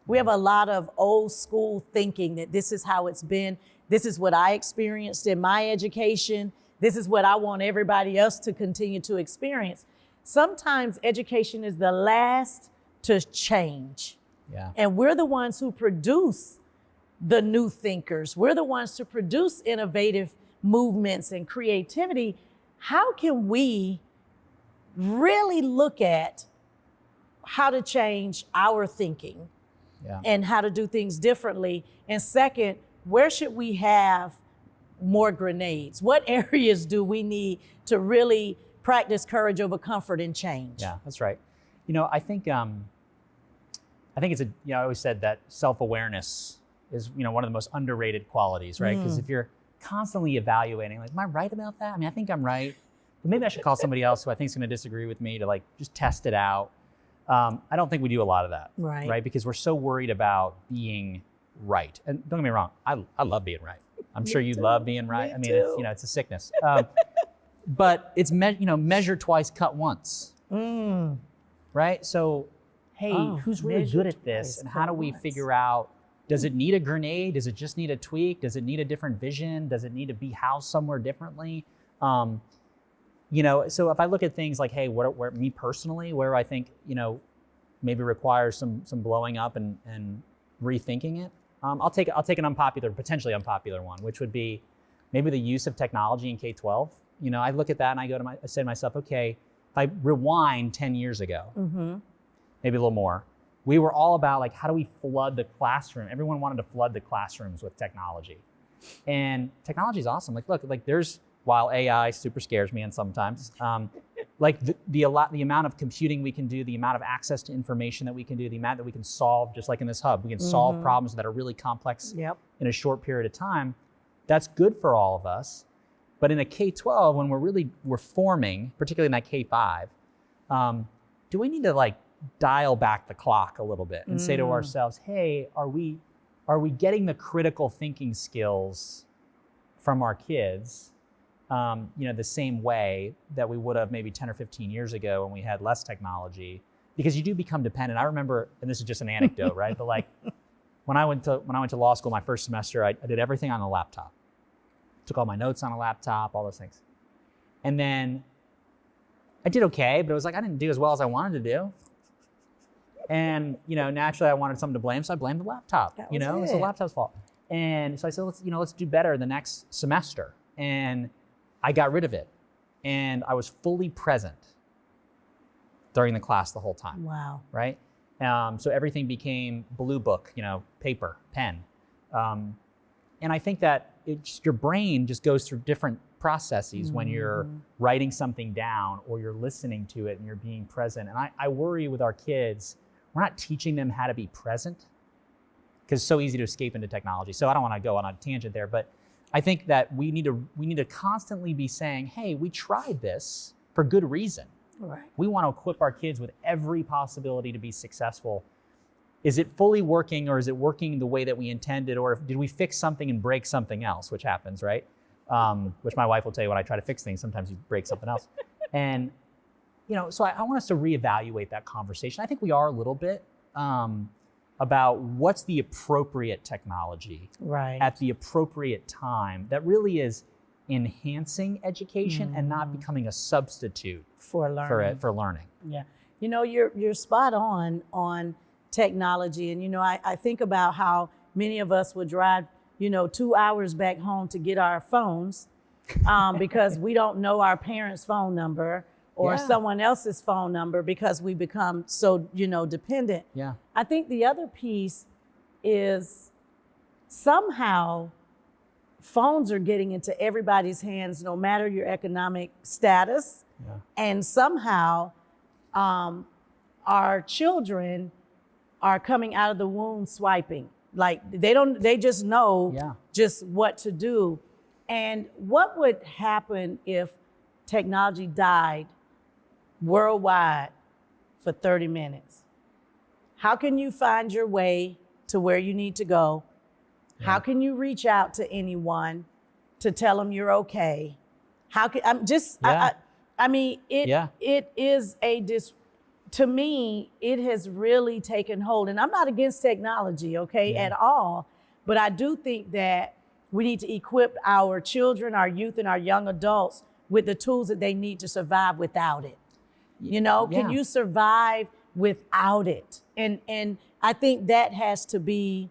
We have a lot of old school thinking that this is how it's been. This is what I experienced in my education. This is what I want everybody else to continue to experience. Sometimes education is the last to change. Yeah. And we're the ones who produce the new thinkers. We're the ones to produce innovative movements and creativity. How can we really look at how to change our thinking and how to do things differently? And second, where should we have more grenades? What areas do we need to really practice courage over comfort and change? Yeah, that's right. I think it's I always said that self-awareness is, one of the most underrated qualities, right? Because if you're constantly evaluating, like, am I right about that? I mean, I think I'm right, but maybe I should call somebody else who I think is going to disagree with me to like just test it out. I don't think we do a lot of that, right? Because we're so worried about being right. And don't get me wrong, I love being right. I'm sure you love being right. I mean, it's a sickness. But it's measure twice, cut once, right? So, hey, who's really good at this, and how do we figure out? Does it need a grenade? Does it just need a tweak? Does it need a different vision? Does it need to be housed somewhere differently? So if I look at things like, hey, where me personally, where I think, maybe requires some blowing up and rethinking it, I'll take an potentially unpopular one, which would be maybe the use of technology in K-12. I look at that and I say to myself, okay, if I rewind 10 years ago, maybe a little more, we were all about like, how do we flood the classroom? Everyone wanted to flood the classrooms with technology. And technology is awesome. Like, look, while AI super scares me and sometimes, like the amount of computing we can do, the amount of access to information that we can do, the amount that we can solve, just like in this hub, we can solve problems that are really complex in a short period of time. That's good for all of us. But in a K-12, when we're forming, particularly in that K-5, do we need to like dial back the clock a little bit and say to ourselves, hey, are we getting the critical thinking skills from our kids the same way that we would have maybe 10 or 15 years ago when we had less technology? Because you do become dependent. I remember, and this is just an anecdote, right? But like when I went to law school my first semester, I did everything on a laptop. Took all my notes on a laptop, all those things. And then I did okay, but it was like I didn't do as well as I wanted to do. And naturally I wanted someone to blame, so I blamed the laptop. It's the laptop's fault. And so I said, let's do better the next semester. And I got rid of it. And I was fully present during the class the whole time. Wow. Right? So everything became blue book, paper, pen. And I think that your brain just goes through different processes when you're writing something down or you're listening to it and you're being present. And I worry with our kids, we're not teaching them how to be present because it's so easy to escape into technology. So I don't want to go on a tangent there, but I think that we need to constantly be saying, hey, we tried this for good reason. Right. We want to equip our kids with every possibility to be successful. Is it fully working, or is it working the way that we intended, or did we fix something and break something else, which happens, right? Which my wife will tell you when I try to fix things, sometimes you break something else. And, so I want us to reevaluate that conversation. I think we are a little bit about what's the appropriate technology at the appropriate time that really is enhancing education and not becoming a substitute for learning. Yeah, you're spot on technology. And, I think about how many of us would drive, 2 hours back home to get our phones because we don't know our parents' phone number or someone else's phone number because we become so, dependent. Yeah. I think the other piece is somehow phones are getting into everybody's hands, no matter your economic status. Yeah. And somehow our children are coming out of the womb swiping. Like they just know just what to do. And what would happen if technology died worldwide for 30 minutes? How can you find your way to where you need to go How can you reach out to anyone to tell them you're okay? How can I'm just I mean it is to me it has really taken hold, and I'm not against technology, at all, but I do think that we need to equip our children, our youth, and our young adults with the tools that they need to survive without it. Can you survive without it? And I think that has to be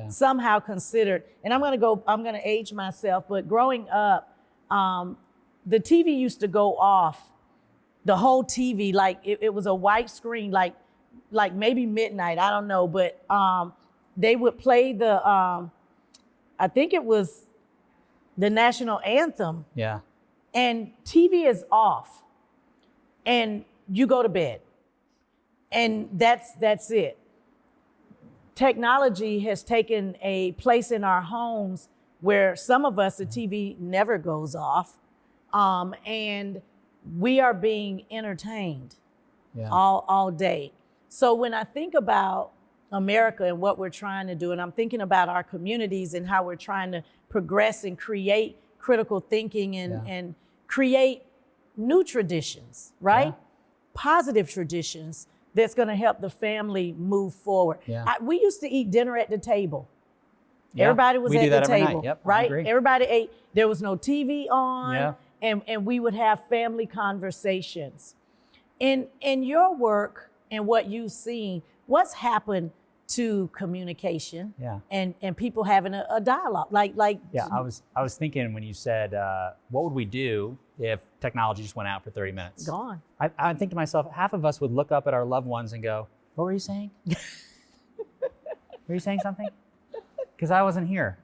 somehow considered. And I'm gonna age myself, but growing up, the TV used to go off, the whole TV, like it was a white screen, like maybe midnight, I don't know, but they would play the, I think it was the national anthem. Yeah. And TV is off and you go to bed. And that's it. Technology has taken a place in our homes where some of us, the TV never goes off, and we are being entertained all day. So when I think about America and what we're trying to do, and I'm thinking about our communities and how we're trying to progress and create critical thinking and create new traditions, right? Yeah. Positive traditions that's going to help the family move forward. Yeah. We used to eat dinner at the table. Yeah. Everybody was We do at that the every table, night. Yep, I right? agree. Everybody ate. There was no TV on, Yeah. and we would have family conversations. In your work and what you've seen, what's happened to communication and people having a dialogue? I was thinking when you said, what would we do if technology just went out for 30 minutes? Gone. I think to myself, half of us would look up at our loved ones and go, what were you saying? Were you saying something? Because I wasn't here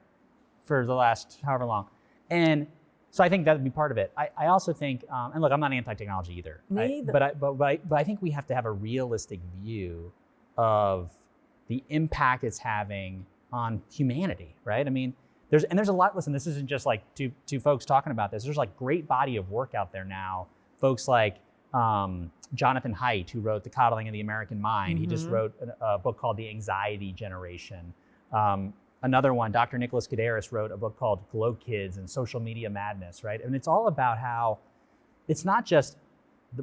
for the last however long. And so I think that would be part of it. I also think, and look, I'm not anti-technology either. Me either. But I think we have to have a realistic view of the impact it's having on humanity, right? I mean, there's a lot, listen, this isn't just like two folks talking about this. There's like great body of work out there now. Folks like Jonathan Haidt, who wrote The Coddling of the American Mind. Mm-hmm. He just wrote a book called The Anxiety Generation. Another one, Dr. Nicholas Kadaris wrote a book called Glow Kids and Social Media Madness, right? And it's all about how it's not just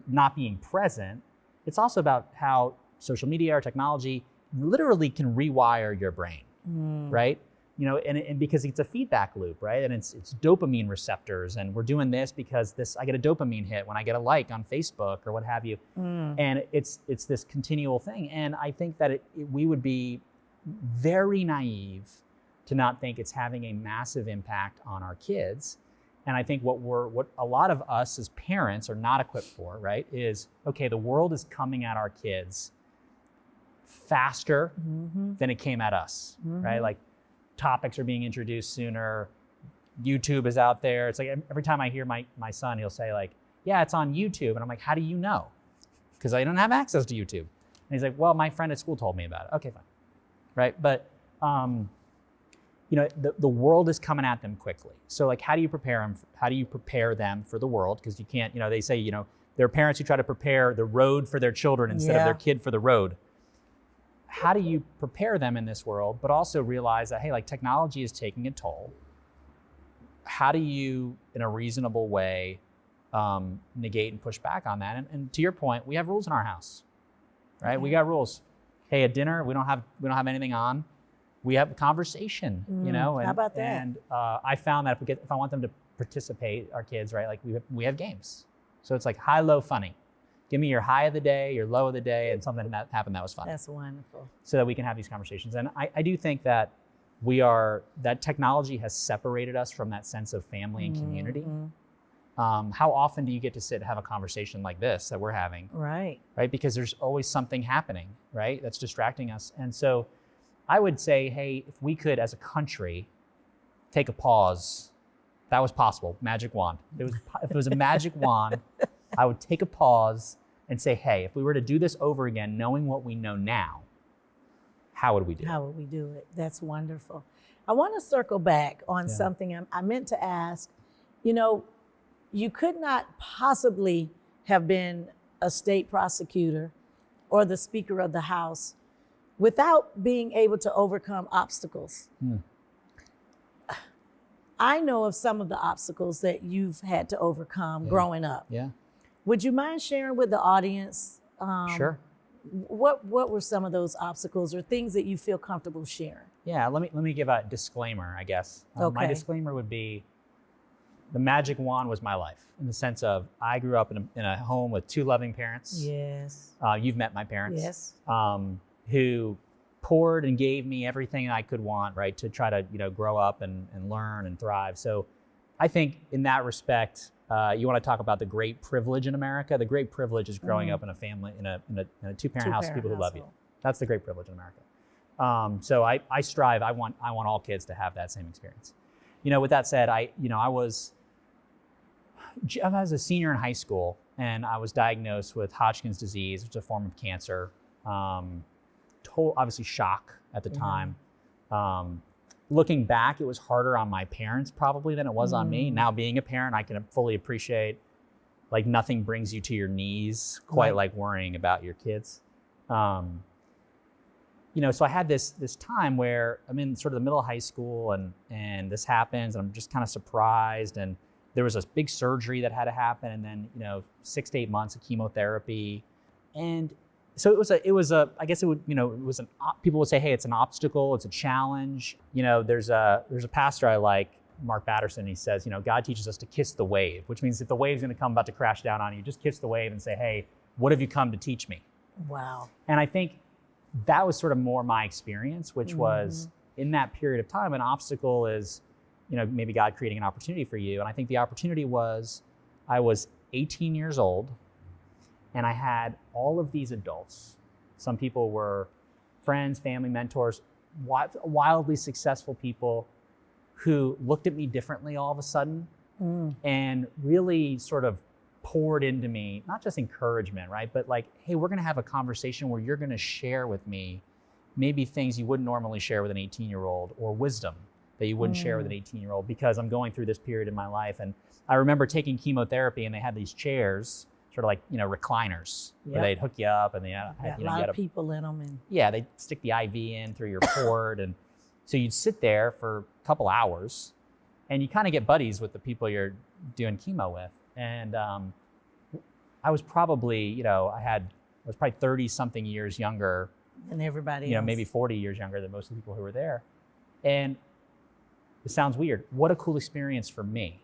not being present, it's also about how social media or technology literally can rewire your brain, right? And because it's a feedback loop, right? And it's dopamine receptors, and we're doing this because I get a dopamine hit when I get a like on Facebook or what have you. And it's this continual thing. And I think that we would be very naive to not think it's having a massive impact on our kids. And I think what a lot of us as parents are not equipped for, right, is, okay, the world is coming at our kids faster than it came at us, right? Like topics are being introduced sooner. YouTube is out there. It's like every time I hear my son, he'll say like, yeah, it's on YouTube. And I'm like, how do you know? Because I don't have access to YouTube. And he's like, well, my friend at school told me about it. Okay, fine. Right? But, the world is coming at them quickly. So like, how do you prepare them? How do you prepare them for the world? Because you can't, they say, there are parents who try to prepare the road for their children instead of their kid for the road. How do you prepare them in this world, but also realize that, hey, like technology is taking a toll. How do you, in a reasonable way, negate and push back on that? And to your point, we have rules in our house, right? We got rules. Hey, at dinner, we don't have anything on. We have a conversation, And, how about that? And I found that if I want them to participate, our kids, right? Like we have games. So it's like high, low, funny. Give me your high of the day, your low of the day, and something that happened that was fun. That's wonderful. So that we can have these conversations. And I do think that that technology has separated us from that sense of family and community. How often do you get to sit and have a conversation like this that we're having? Right. Right? Because there's always something happening, right? That's distracting us. And so I would say, hey, if we could, as a country, take a pause, that was possible, magic wand. If it was a magic wand, I would take a pause and say, hey, if we were to do this over again, knowing what we know now, how would we do it? How would we do it? That's wonderful. I want to circle back on something I meant to ask. You could not possibly have been a state prosecutor or the Speaker of the House without being able to overcome obstacles. I know of some of the obstacles that you've had to overcome growing up. Yeah. Would you mind sharing with the audience? Sure. What were some of those obstacles or things that you feel comfortable sharing? Yeah, let me give a disclaimer, I guess. Okay. My disclaimer would be the magic wand was my life, in the sense of I grew up in a home with 2 loving parents. Yes. You've met my parents. Yes. Who poured and gave me everything I could want, right, to try to grow up and learn and thrive. So I think in that respect, you want to talk about the great privilege in America. The great privilege is growing up in a family, in a 2-parent house, people who love you. That's the great privilege in America. So I strive. I want all kids to have that same experience. With that said, I was a senior in high school, and I was diagnosed with Hodgkin's disease, which is a form of cancer. Obviously shock at the time. Looking back, it was harder on my parents probably than it was on me. Now being a parent, I can fully appreciate, like, nothing brings you to your knees quite like worrying about your kids. So I had this time where I'm in sort of the middle of high school and this happens, and I'm just kind of surprised. And there was a big surgery that had to happen, and then 6 to 8 months of chemotherapy. And so it was a I guess it would people would say, hey, it's an obstacle, it's a challenge. There's a pastor I like, Mark Batterson. He says, God teaches us to kiss the wave, which means if the wave's going to come about to crash down on you, just kiss the wave and say, hey, what have you come to teach me? Wow. And I think that was sort of more my experience, which was in that period of time, an obstacle is, maybe God creating an opportunity for you. And I think the opportunity was, I was 18 years old, and I had all of these adults. Some people were friends, family, mentors, wildly successful people who looked at me differently all of a sudden and really sort of poured into me, not just encouragement, right? But like, hey, we're gonna have a conversation where you're gonna share with me maybe things you wouldn't normally share with an 18-year-old, or wisdom that you wouldn't share with an 18-year-old, because I'm going through this period in my life. And I remember taking chemotherapy, and they had these chairs, sort of like, recliners, where they'd hook you up, and they had, a lot of people in them. And they'd stick the IV in through your port. And so you'd sit there for a couple hours, and you kind of get buddies with the people you're doing chemo with. And I was probably, I was probably 30 something years younger than everybody else. Maybe 40 years younger than most of the people who were there. And it sounds weird. What a cool experience for me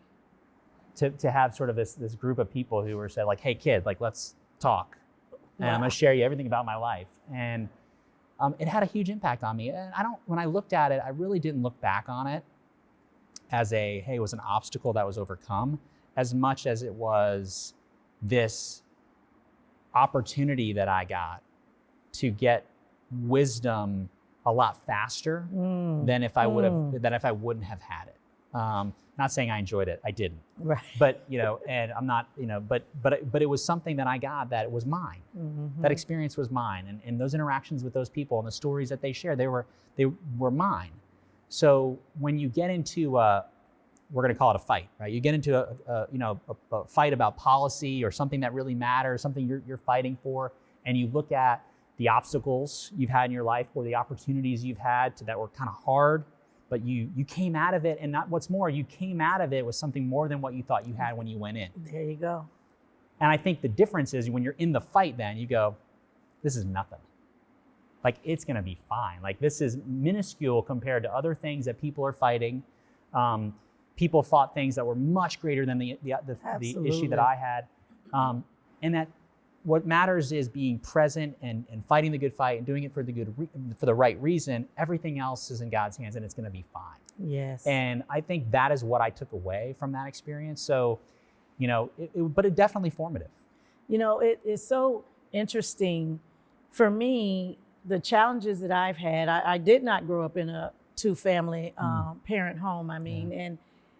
to have sort of this group of people who were said, like, hey kid, like, let's talk. And I'm gonna share you everything about my life. And it had a huge impact on me. And when I looked at it, I really didn't look back on it as hey, it was an obstacle that was overcome, as much as it was this opportunity that I got to get wisdom a lot faster than if I wouldn't have had it. Not saying I enjoyed it, I didn't. Right. But and I'm not, but it was something that I got that it was mine. That experience was mine, and those interactions with those people and the stories that they shared, they were mine. So when you get into we're going to call it a fight, right? You get into a fight about policy or something that really matters, something you're fighting for, and you look at the obstacles you've had in your life or the opportunities you've had that were kind of hard, but you came out of it, and what's more, you came out of it with something more than what you thought you had when you went in. There you go. And I think the difference is when you're in the fight, then you go, this is nothing. Like, it's going to be fine. Like, this is minuscule compared to other things that people are fighting. People fought things that were much greater than the issue that I had. And that what matters is being present and fighting the good fight and doing it for the right reason. Everything else is in God's hands, and it's going to be fine. Yes. And I think that is what I took away from that experience. So, but it definitely formative. It is so interesting for me, the challenges that I've had. I did not grow up in a 2-family parent home. And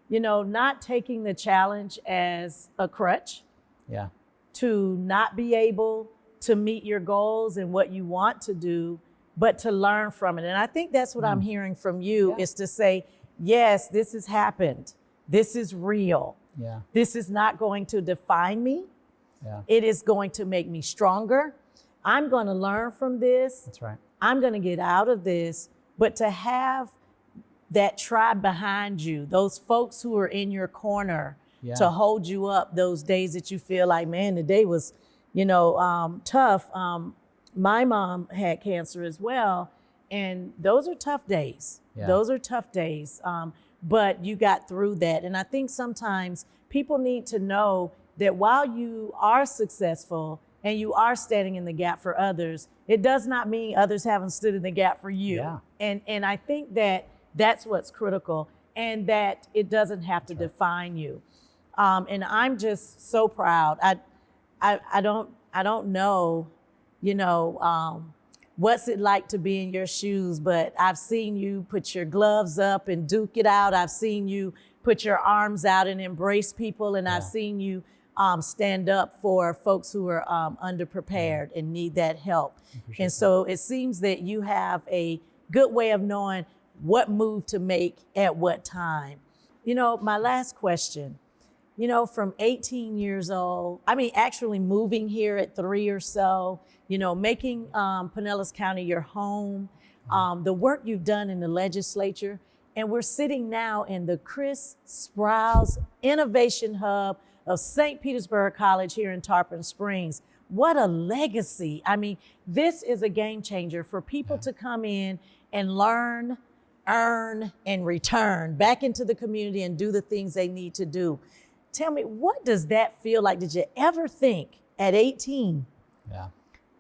not taking the challenge as a crutch. Yeah. To not be able to meet your goals and what you want to do, but to learn from it. And I think that's what I'm hearing from you, is to say, yes, this has happened. This is real. Yeah. This is not going to define me. Yeah. It is going to make me stronger. I'm going to learn from this. That's right. I'm going to get out of this, but to have that tribe behind you, those folks who are in your corner to hold you up those days that you feel like, man, the day was, tough. My mom had cancer as well. And those are tough days. Yeah. Those are tough days. But you got through that. And I think sometimes people need to know that while you are successful and you are standing in the gap for others, it does not mean others haven't stood in the gap for you. Yeah. And I think that that's what's critical, and that it doesn't have to define you. And I'm just so proud. I don't know, what's it like to be in your shoes, but I've seen you put your gloves up and duke it out. I've seen you put your arms out and embrace people. And I've seen you stand up for folks who are underprepared and need that help. And so it seems that you have a good way of knowing what move to make at what time. My last question, from 18 years old, actually moving here at 3 or so, making Pinellas County your home, the work you've done in the legislature, and we're sitting now in the Chris Sprowls Innovation Hub of St. Petersburg College here in Tarpon Springs. What a legacy. This is a game changer for people to come in and learn, earn, and return back into the community and do the things they need to do. Tell me, what does that feel like? Did you ever think at 18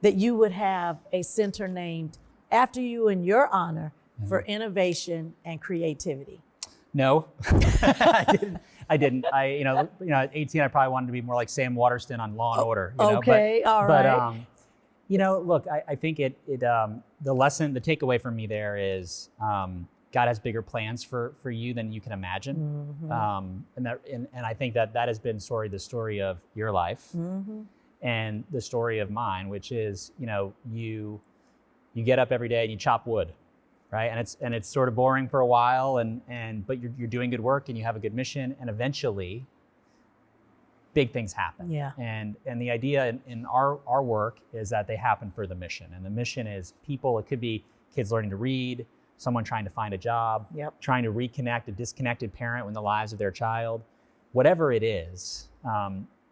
that you would have a center named after you in your honor for innovation and creativity? No, I didn't. At 18, I probably wanted to be more like Sam Waterston on Law and Order. Okay, all right. But look, I think the takeaway from me there is God has bigger plans for you than you can imagine. Mm-hmm. And I think that has been the story of your life, mm-hmm. and the story of mine, which is, you get up every day and you chop wood, right? And it's sort of boring for a while, but you're doing good work and you have a good mission, and eventually big things happen. Yeah. And the idea in our work is that they happen for the mission. And the mission is people. It could be kids learning to read, someone trying to find a job, trying to reconnect a disconnected parent in the lives of their child. Whatever it is,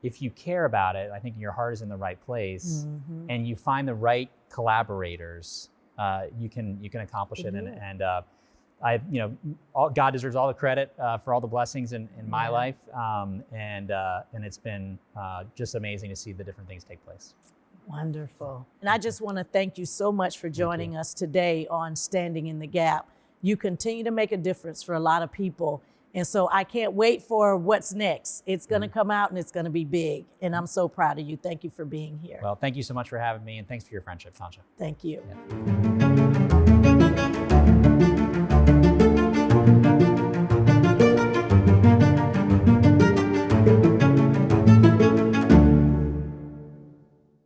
if you care about it, I think your heart is in the right place, mm-hmm. and you find the right collaborators, you can accomplish it. And God deserves all the credit for all the blessings in my life, and it's been just amazing to see the different things take place. Wonderful. And I just want to thank you so much for joining us today on Standing in the Gap. You continue to make a difference for a lot of people. And so I can't wait for what's next. It's going to come out and it's going to be big. And I'm so proud of you. Thank you for being here. Well, thank you so much for having me, and thanks for your friendship, Tonjua. Thank you. Yeah.